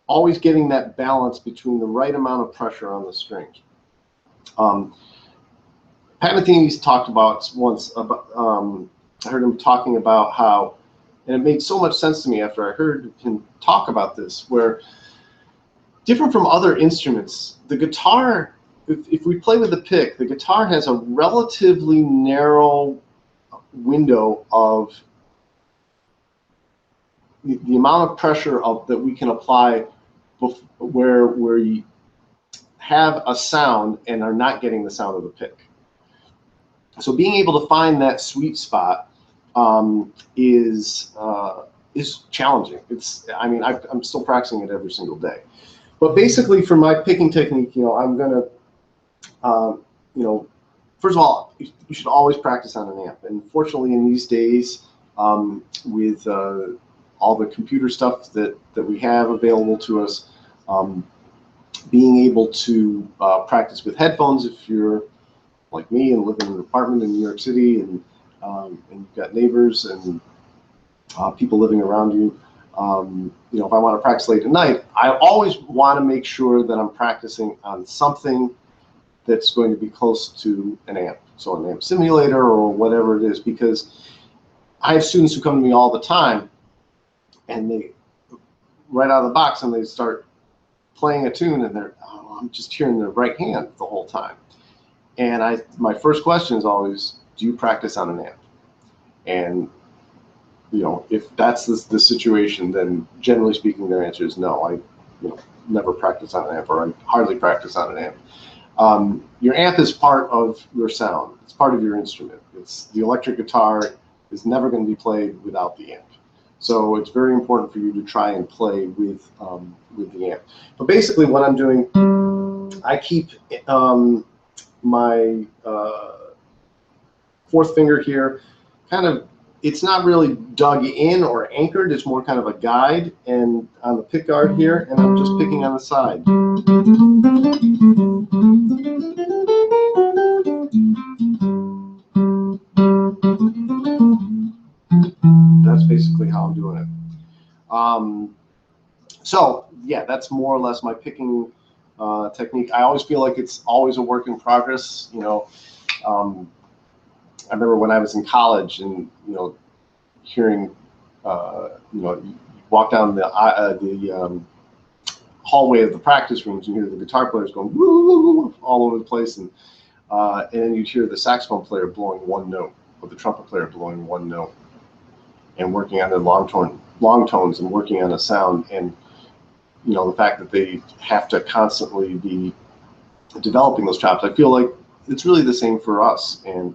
always getting that balance between the right amount of pressure on the strings. Pat Metheny's talked about once, I heard him talking about how, and it made so much sense to me after I heard him talk about this, where different from other instruments, the guitar, if we play with the pick, the guitar has a relatively narrow window of the amount of pressure that we can apply where you have a sound and are not getting the sound of the pick. So being able to find that sweet spot is challenging. I mean, I'm still practicing it every single day. But basically, for my picking technique, I'm gonna, first of all, you should always practice on an amp. And fortunately, in these days, with all the computer stuff that we have available to us, being able to practice with headphones, if you're like me and live in an apartment in New York City, and you've got neighbors and people living around you, if I want to practice late at night, I always want to make sure that I'm practicing on something that's going to be close to an amp, so an amp simulator or whatever it is, because I have students who come to me all the time, and they, right out of the box, and they start playing a tune, and I'm just hearing their right hand the whole time. And my first question is always, do you practice on an amp? And if that's the situation, then generally speaking, their answer is no. I never practice on an amp, or I hardly practice on an amp. Your amp is part of your sound. It's part of your instrument. The electric guitar is never going to be played without the amp. So it's very important for you to try and play with the amp. But basically, what I'm doing, I keep my fourth finger here kind of, it's not really dug in or anchored, it's more kind of a guide, and on the pick guard here, and I'm just picking on the side. That's basically how I'm doing it. So yeah, that's more or less my picking technique. I always feel like it's always a work in progress. I remember when I was in college, and hearing, you walk down the hallway of the practice rooms and hear the guitar players going woo, woo, woo, all over the place, and then you'd hear the saxophone player blowing one note, or the trumpet player blowing one note, and working on their long tones and working on a sound, and the fact that they have to constantly be developing those chops. I feel like it's really the same for us, and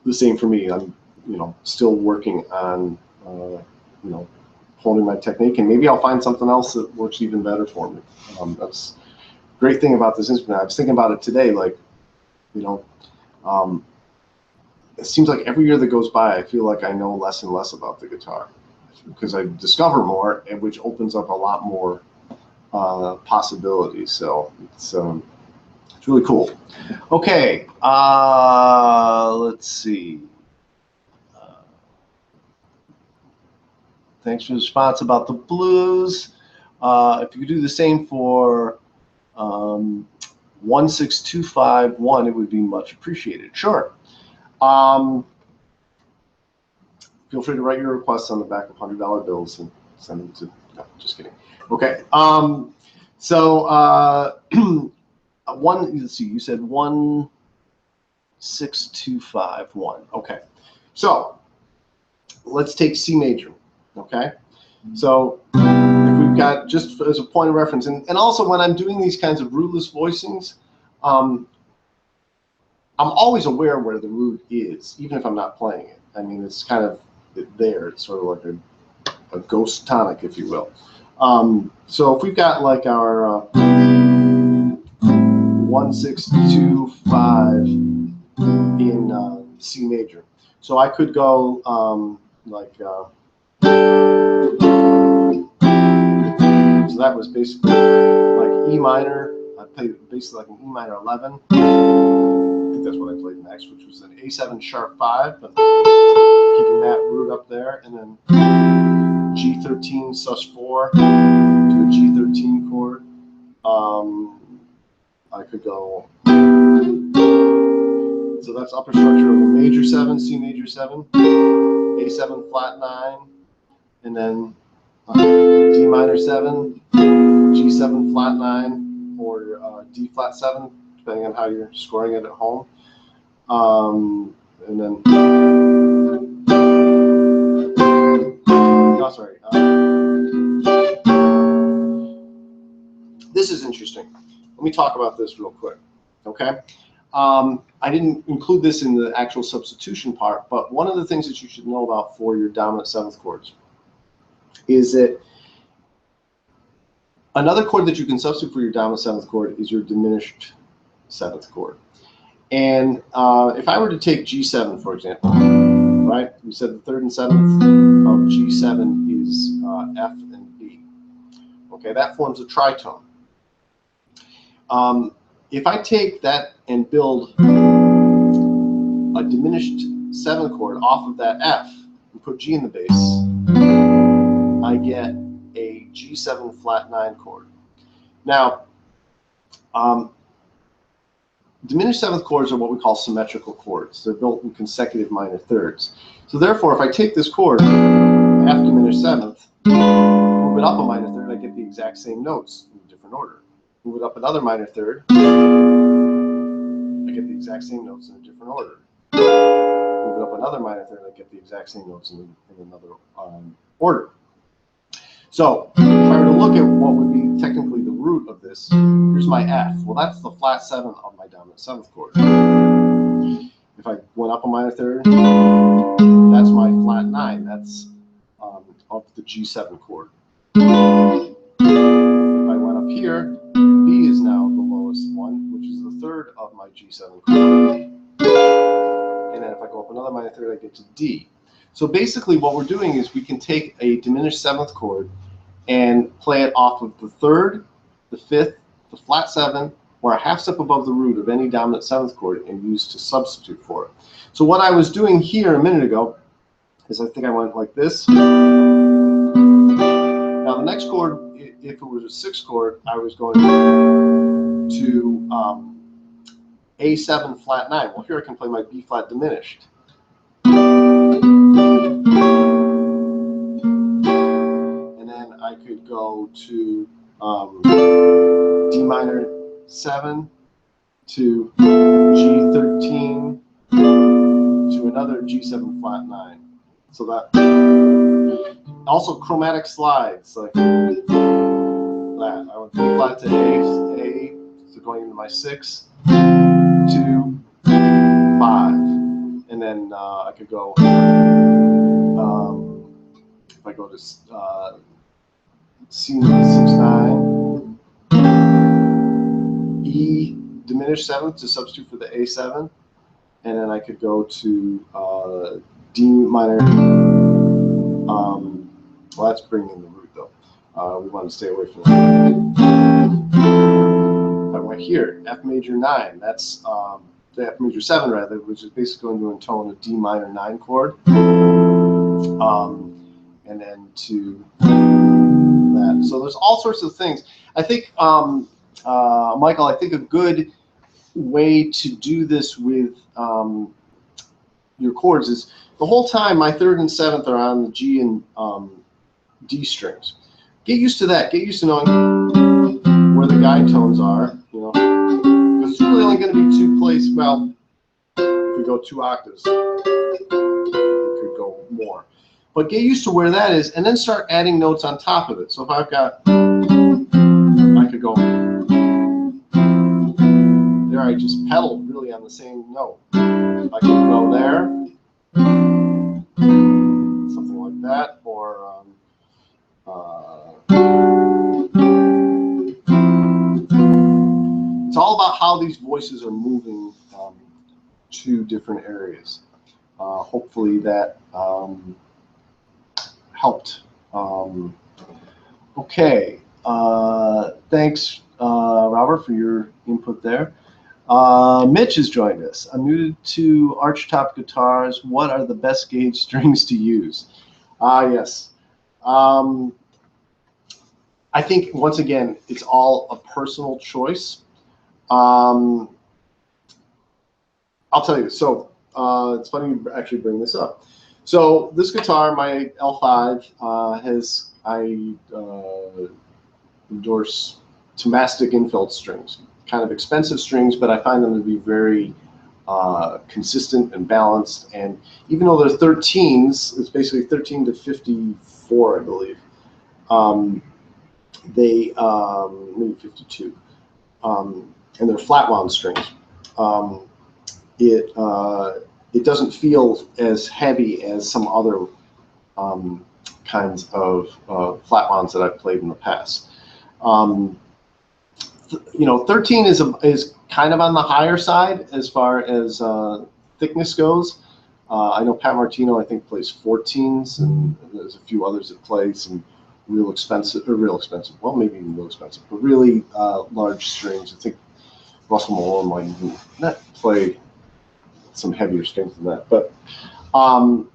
the same for me. I'm still working on honing my technique, and maybe I'll find something else that works even better for me. That's the great thing about this instrument. I was thinking about it today, like it seems like every year that goes by, I feel like I know less and less about the guitar, because I discover more, and which opens up a lot more possibilities. So it's really cool. Okay, let's see. Thanks for the response about the blues. If you could do the same for 16251, it would be much appreciated. Sure. Feel free to write your requests on the back of $100 bills and send them to, no, just kidding. Okay. Let's see, you said 16251. Okay. So let's take C major. Okay. So if we've got, just as a point of reference, and also when I'm doing these kinds of rootless voicings, I'm always aware where the root is, even if I'm not playing it. I mean, it's kind of there. It's sort of like a ghost tonic, if you will. So if we've got like our 1625 in C major, so I could go so that was basically like E minor. I played basically like an E minor 11. I think that's what I played next, which was an A7 sharp 5, but keeping that root up there, and then G13 sus4 to a G13 chord. I could go, so that's upper structure of a major 7, C major 7, A7 flat 9, and then D minor 7, G7 flat 9, or D flat 7, depending on how you're scoring it at home. And then, oh, sorry. This is interesting. Let me talk about this real quick, okay? I didn't include this in the actual substitution part, but one of the things that you should know about for your dominant 7th chords is that another chord that you can substitute for your dominant 7th chord is your diminished 7th chord. And if I were to take G7, for example, right? We said the 3rd and 7th of G7 is F and B. Okay, that forms a tritone. If I take that and build a diminished 7th chord off of that F and put G in the bass, I get a G7 flat 9 chord. Now, diminished 7th chords are what we call symmetrical chords. They're built in consecutive minor thirds. So therefore, if I take this chord, F diminished 7th, move it up a minor third, I get the exact same notes in a different order. Move it up another minor third, I get the exact same notes in a different order. Move it up another minor third, I get the exact same notes in another order. So if I were to look at what would be technically the root of this, here's my F. Well, that's the flat 7 of my dominant 7th chord. If I went up a minor third, that's my flat 9. That's of the G7 chord. If I went up here, B is now the lowest one, which is the 3rd of my G7 chord. And then if I go up another minor third, I get to D. So basically what we're doing is we can take a diminished 7th chord and play it off of the 3rd, the 5th, the flat 7, or a half step above the root of any dominant 7th chord and use to substitute for it. So what I was doing here a minute ago is I think I went like this. Now the next chord, if it was a 6th chord, I was going to A7 flat 9. Well, here I can play my B flat diminished. And then I could go to D minor 7 to G13 to another G7 flat 9. So that also chromatic slides like that. I went B flat to A, so going into my 6 to 5, and then I could go. If I go to C 6/9, E diminished 7th to substitute for the A7, and then I could go to D minor. Well, that's bringing in the root though. We want to stay away from that. I went here, F major 9. That's the F major 7 rather, which is basically going to intone a D minor 9 chord. And then to that. So there's all sorts of things. I think Michael, I think a good way to do this with your chords is the whole time my 3rd and 7th are on the G and D strings. Get used to that. Get used to knowing where the guide tones are. You know, it's really only going to be 2 places. Well, if we go 2 octaves, it could go more. But get used to where that is, and then start adding notes on top of it. So if I've got, I could go. There, I just pedaled really on the same note. I could go there, something like that, or it's all about how these voices are moving to different areas. Hopefully that helped. Okay, thanks, Robert, for your input there. Mitch has joined us. I'm new to archtop guitars. What are the best gauge strings to use? Yes. I think, once again, it's all a personal choice. I'll tell you. So it's funny you actually bring this up. So this guitar, my L5, I endorse Tomastic infilled strings. Kind of expensive strings, but I find them to be very consistent and balanced. And even though they're 13s, it's basically 13 to 54, I believe. They maybe 52, and they're flat wound strings. It doesn't feel as heavy as some other kinds of flat wounds that I've played in the past. You know, 13 is kind of on the higher side as far as thickness goes. I know Pat Martino, I think, plays 14s, and there's a few others that play some real expensive, well, maybe even real expensive, but really large strings. I think Russell Malone might even not play some heavier strings than that. But I've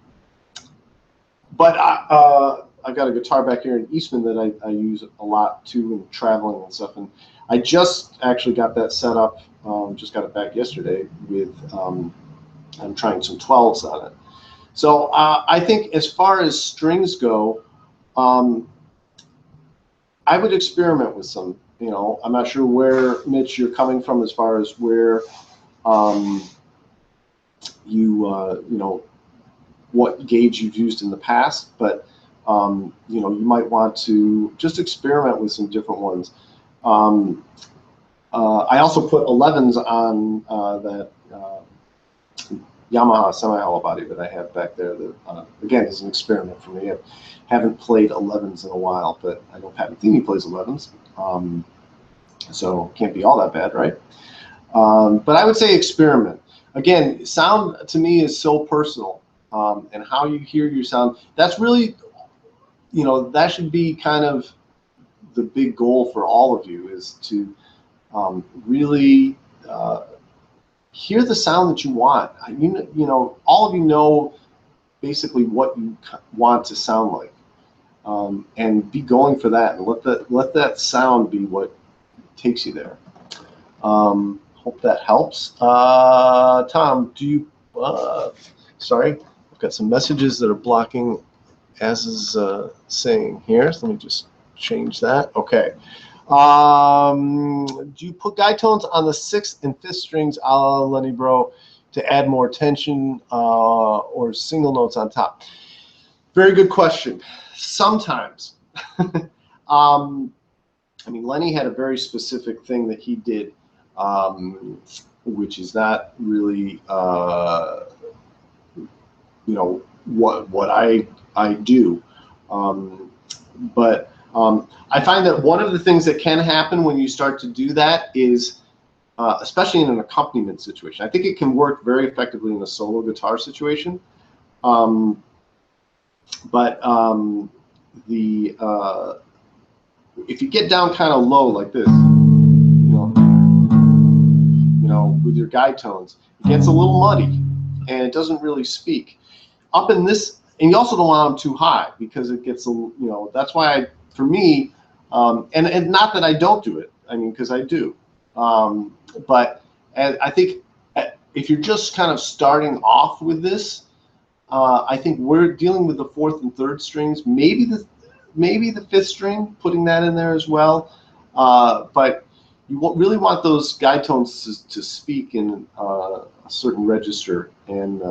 got a guitar back here in Eastman that I use a lot too in traveling and stuff. And I just actually got that set up, just got it back yesterday with, I'm trying some 12s on it. So I think as far as strings go, I would experiment with some, you know, I'm not sure where, Mitch, you're coming from as far as where you know, what gauge you've used in the past, but you know, you might want to just experiment with some different ones. I also put 11s on that Yamaha semi-hollow body that I have back there that, again, is an experiment for me. I haven't played 11s in a while, but I know Pat Metheny plays 11s, so can't be all that bad, right? But I would say experiment. Again, sound to me is so personal, and how you hear your sound, that's really, you know, that should be kind of the big goal for all of you, is to really hear the sound that you want. You know, all of you know basically what you want to sound like, and be going for that, and let that sound be what takes you there. Hope that helps. Tom, do you? Sorry, I've got some messages that are blocking as is saying here. So let me just change that. Okay. Do you put guide tones on the 6th and 5th strings, a la Lenny Bro, to add more tension, or single notes on top? Very good question. Sometimes. I mean, Lenny had a very specific thing that he did, which is not really, you know, what I do, but I find that one of the things that can happen when you start to do that is, especially in an accompaniment situation, I think it can work very effectively in a solo guitar situation, but if you get down kind of low like this, you know, with your guide tones, it gets a little muddy and it doesn't really speak. Up in this, and you also don't want them too high because it gets a, you know, that's why for me, and not that I don't do it, I mean, because I do. But I think if you're just kind of starting off with this, I think we're dealing with the 4th and 3rd strings, maybe the 5th string, putting that in there as well. But you really want those guide tones to speak in a certain register, and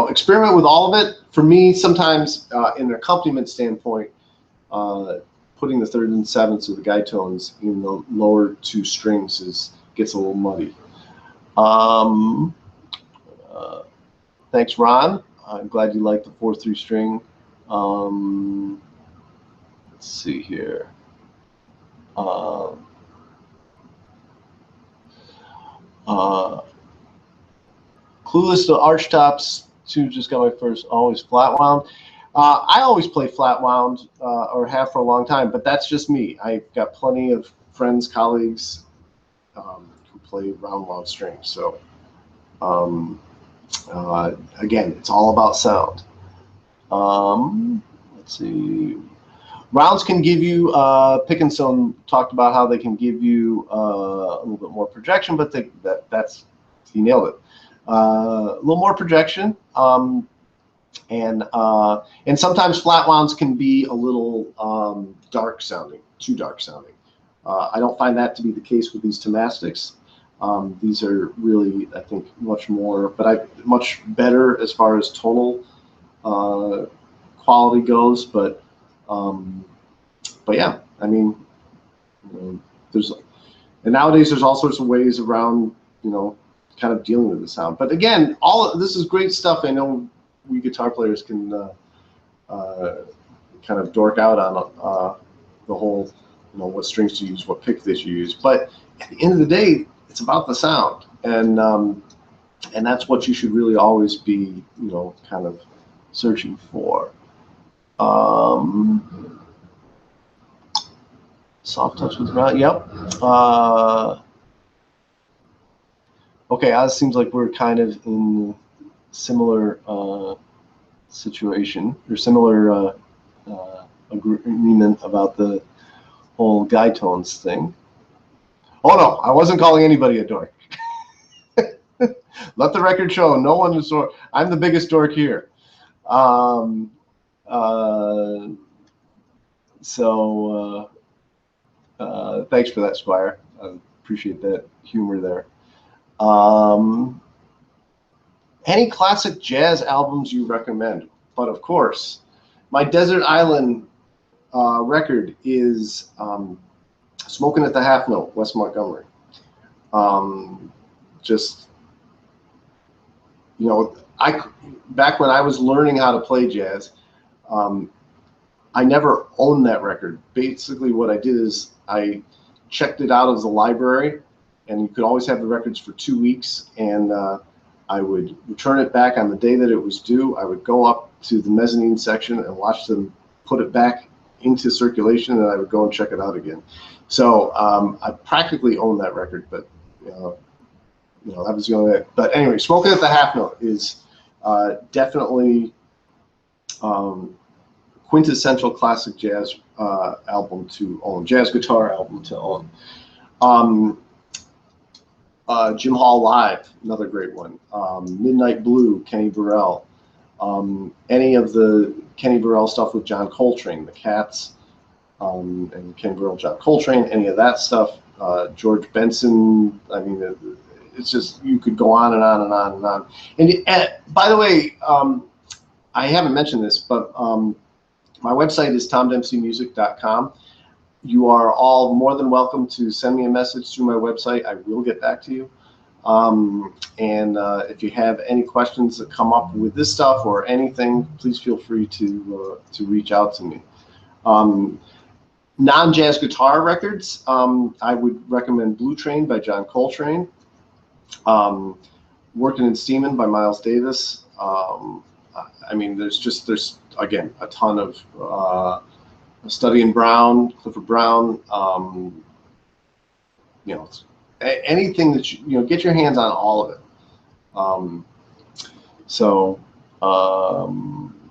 experiment with all of it. For me, sometimes in an accompaniment standpoint, putting the 3rd and 7ths of the guide tones in the lower 2 strings gets a little muddy. Thanks, Ron. I'm glad you like the 4/3 string. Let's see here. Clueless to Archtops 2 just got my first, always flat wound. I always play flat wound, or have for a long time, but that's just me. I've got plenty of friends, colleagues who play round wound strings. So again, it's all about sound. Let's see. Rounds can give you, Pickinson talked about how they can give you a little bit more projection, but that's, he nailed it. A little more projection, and sometimes flat wounds can be a little dark sounding, too dark sounding. I don't find that to be the case with these Tomastics. These are really, I think, much better as far as tonal quality goes. But yeah, I mean, and nowadays there's all sorts of ways around, kind of dealing with the sound. But again, this is great stuff. I know we guitar players can kind of dork out on the whole, what strings to use, what pick that you use. But at the end of the day, it's about the sound, and that's what you should really always be, kind of searching for. Soft touch with the ground. Yep. Okay, it seems like we're kind of in similar situation, or similar agreement about the whole guide tones thing. Oh no, I wasn't calling anybody a dork. Let the record show, no one is dork. I'm the biggest dork here. Thanks for that, Squire. I appreciate that humor there. Any classic jazz albums you recommend? But of course, my Desert Island record is Smoking at the Half Note, Wes Montgomery. Back when I was learning how to play jazz, I never owned that record. Basically, what I did is I checked it out of the library, and you could always have the records for 2 weeks, and I would return it back on the day that it was due. I would go up to the mezzanine section and watch them put it back into circulation, and I would go and check it out again. So I practically owned that record, but that was the only. But anyway, Smoking at the Half Note is definitely quintessential classic jazz album to own, jazz guitar album to own. Jim Hall Live, another great one. Midnight Blue, Kenny Burrell. Any of the Kenny Burrell stuff with John Coltrane, the Cats, and Kenny Burrell, John Coltrane, any of that stuff. George Benson. I mean, it's just, you could go on and on and on and on. And by the way, I haven't mentioned this, but my website is tomdempseymusic.com. You are all more than welcome to send me a message through my website. I will get back to you. And if you have any questions that come up with this stuff or anything, please feel free to reach out to me. Non-jazz guitar records, I would recommend Blue Train by John Coltrane. Working in Steeman by Miles Davis. I mean, there's again a ton of Study in Brown, Clifford Brown. Anything that get your hands on all of it.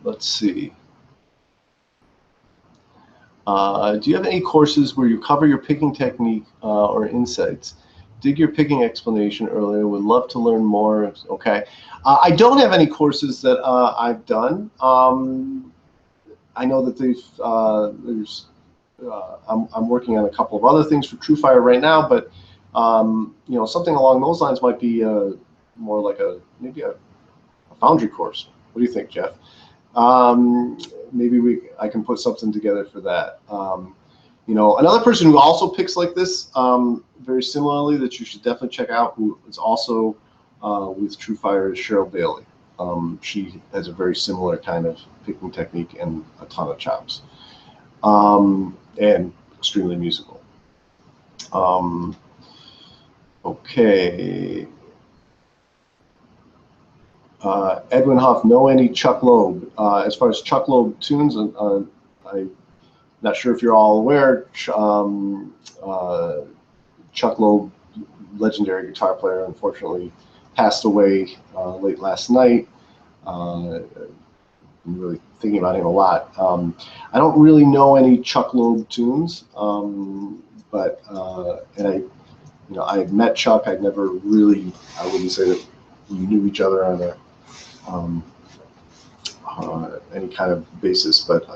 Let's see. Do you have any courses where you cover your picking technique or insights? Dig your picking explanation earlier. Would love to learn more. Okay. I don't have any courses that I've done. I know that I'm working on a couple of other things for TrueFire right now, but you know, something along those lines might be more like maybe a Foundry course. What do you think, Jeff? Maybe I can put something together for that. You know, another person who also picks like this, very similarly, that you should definitely check out, who is also with TrueFire, is Cheryl Bailey. She has a very similar kind of picking technique and a ton of chops, and extremely musical. Okay. Edwin Huff, know any Chuck Loeb? As far as Chuck Loeb tunes, I'm not sure if you're all aware, Chuck Loeb, legendary guitar player, unfortunately passed away late last night. I'm really thinking about him a lot. I don't really know any Chuck Loeb tunes, but you know, I met Chuck. I never really, I wouldn't say that we knew each other on any kind of basis, but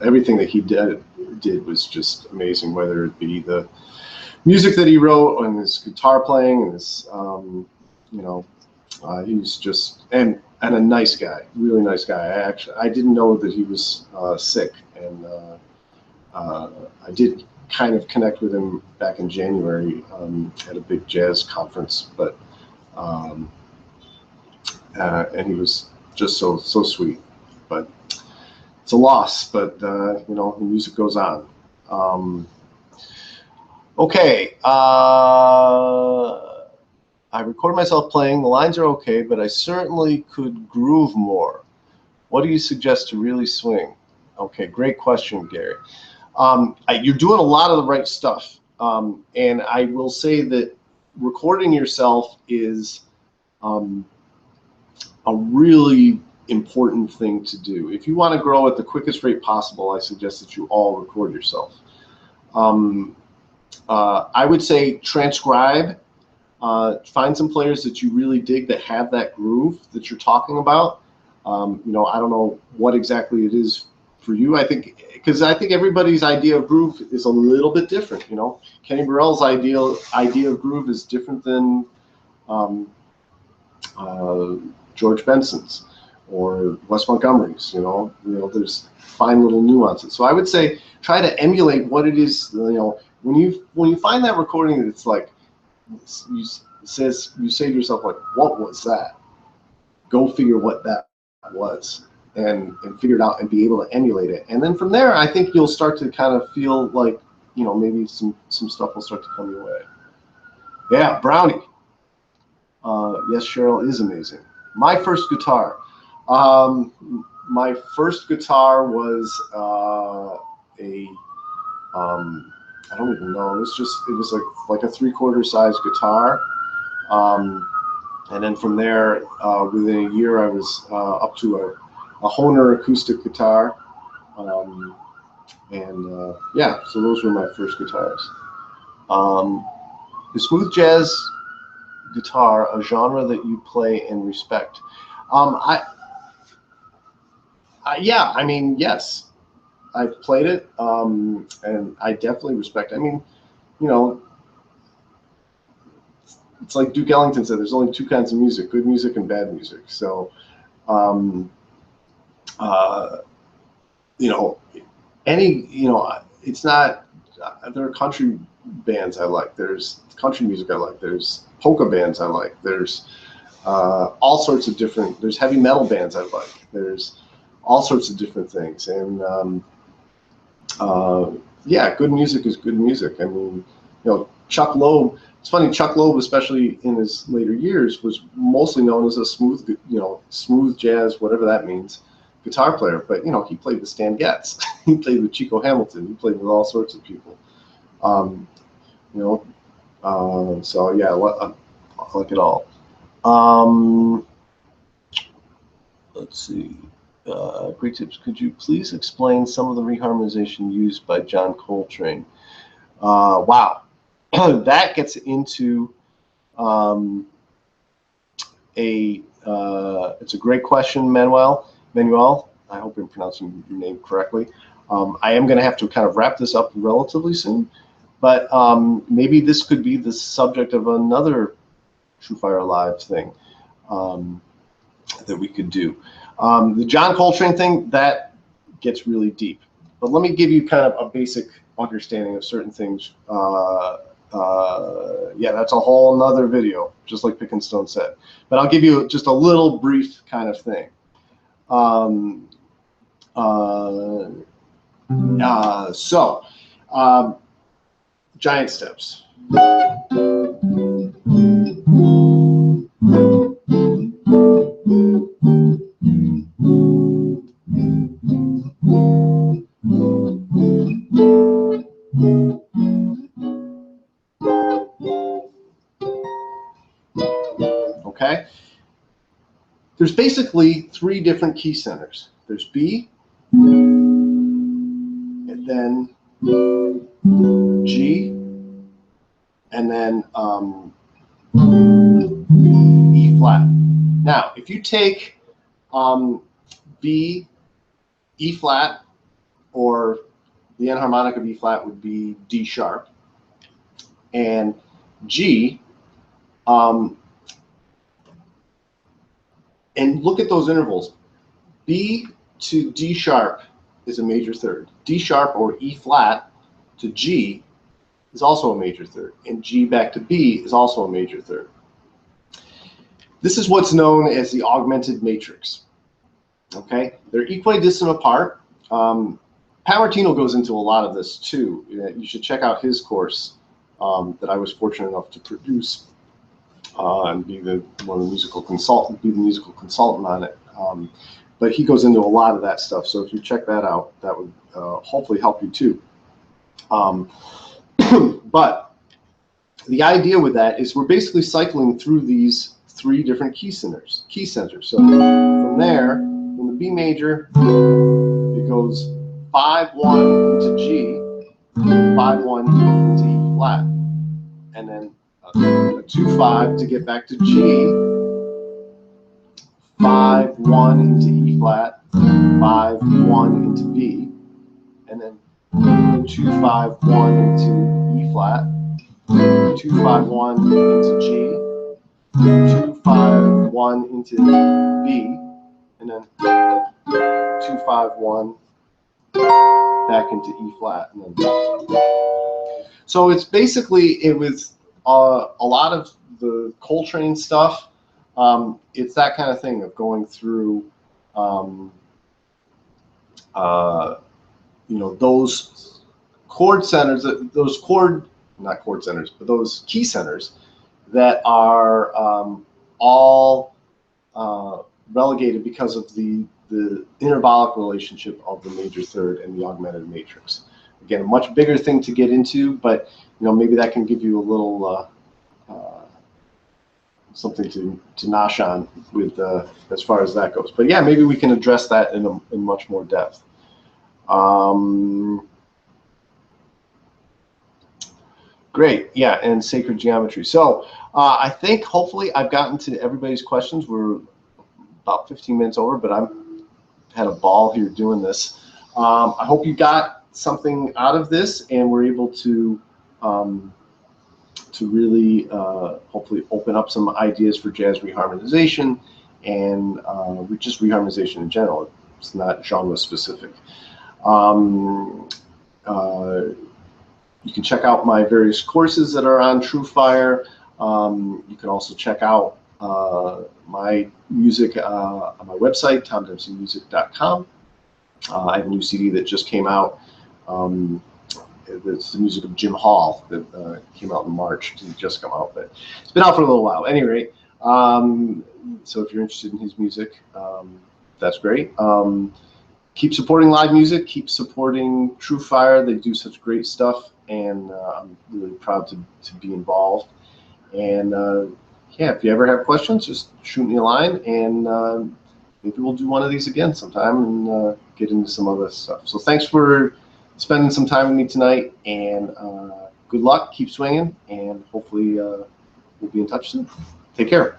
everything that he did was just amazing, whether it be the music that he wrote and his guitar playing and his, you know, he was just, and a nice guy, really nice guy. I didn't know that he was sick, and I did kind of connect with him back in January at a big jazz conference, but and he was just so sweet. But it's a loss, but you know, the music goes on. Okay, I record myself playing. The lines are okay, but I certainly could groove more. What do you suggest to really swing? Okay, great question, Gary. You're doing a lot of the right stuff, and I will say that recording yourself is a really important thing to do. If you want to grow at the quickest rate possible, I suggest that you all record yourself. I would say transcribe. Find some players that you really dig that have that groove that you're talking about. You know, I don't know what exactly it is for you. I think, because I think everybody's idea of groove is a little bit different. You know, Kenny Burrell's idea of groove is different than George Benson's or Wes Montgomery's. You know, there's fine little nuances. So I would say try to emulate what it is. You know, when you find that recording that's like, you say to yourself, like, what was that? Go figure what that was and figure it out and be able to emulate it. And then from there, I think you'll start to kind of feel like, you know, maybe some stuff will start to come your way. Yeah, Brownie. Yes, Cheryl is amazing. My first guitar. My first guitar was I don't even know. It was like a 3/4 size guitar, and then from there, within a year, I was up to a Hohner acoustic guitar, and yeah, so those were my first guitars. Is smooth jazz guitar a genre that you play and respect? Yeah, I mean, yes. I've played it, and I definitely respect it. I mean, you know, it's like Duke Ellington said, there's only two kinds of music, good music and bad music. So, you know, it's not, there are country bands I like, there's country music I like, there's polka bands I like, there's all sorts of different, there's heavy metal bands I like, there's all sorts of different things. And yeah, good music is good music. I mean, you know, Chuck Loeb, it's funny, Chuck Loeb, especially in his later years, was mostly known as a smooth, you know, smooth jazz, whatever that means, guitar player. But, you know, he played with Stan Getz. He played with Chico Hamilton. He played with all sorts of people. You know, so yeah, I like it all. Let's see. Great tips. Could you please explain some of the reharmonization used by John Coltrane? Wow, that gets into it's a great question, Manuel. I hope I'm pronouncing your name correctly. I am going to have to kind of wrap this up relatively soon, but maybe this could be the subject of another TrueFire Live thing that we could do. The John Coltrane thing, that gets really deep. But let me give you kind of a basic understanding of certain things. Yeah, that's a whole nother video, just like Pick and Stone said. But I'll give you just a little brief kind of thing. Giant steps. Okay. There's basically three different key centers. There's B, and then G, and then E flat. Now, if you take B, E flat, or the enharmonic of E flat would be D sharp, and G, and look at those intervals. B to D sharp is a major third. D sharp or E flat to G is also a major third. And G back to B is also a major third. This is what's known as the augmented matrix. Okay? They're equidistant apart. Pat Martino goes into a lot of this too. You should check out his course that I was fortunate enough to produce. And be the musical consultant on it. But he goes into a lot of that stuff. So if you check that out, that would hopefully help you too. But the idea with that is we're basically cycling through these three different key centers. So from there, from the B major, it goes 5-1 into G, 5-1 into E flat, and then a 2-5 to get back to G, 5-1 into E flat, 5-1 into B, and then 2-5-1 into E flat, 2-5-1 into G, 2-5-1 into B, and then 2-5-1 back into E flat. And then so it's basically with a lot of the Coltrane stuff. It's that kind of thing of going through, those chord centers, those key centers that are all relegated because of the intervallic relationship of the major third and the augmented matrix. Again, a much bigger thing to get into, but maybe that can give you a little something to nosh on with as far as that goes. But yeah, maybe we can address that in much more depth. Great, yeah, and sacred geometry. So I think hopefully I've gotten to everybody's questions. We're about 15 minutes over, but I've had a ball here doing this. I hope you got something out of this and we're able to really hopefully open up some ideas for jazz reharmonization and just reharmonization in general. It's not genre specific. You can check out my various courses that are on TrueFire. You can also check out my music on my website, tomdempseymusic.com. I have a new CD that just came out. It's the music of Jim Hall that came out in March. It didn't just come out, but it's been out for a little while. At any rate, so if you're interested in his music, that's great. Keep supporting live music. Keep supporting TrueFire. They do such great stuff, and I'm really proud to be involved. And yeah, if you ever have questions, just shoot me a line, and maybe we'll do one of these again sometime and get into some other stuff. So thanks for spending some time with me tonight, and good luck, keep swinging, and hopefully we'll be in touch soon. Take care.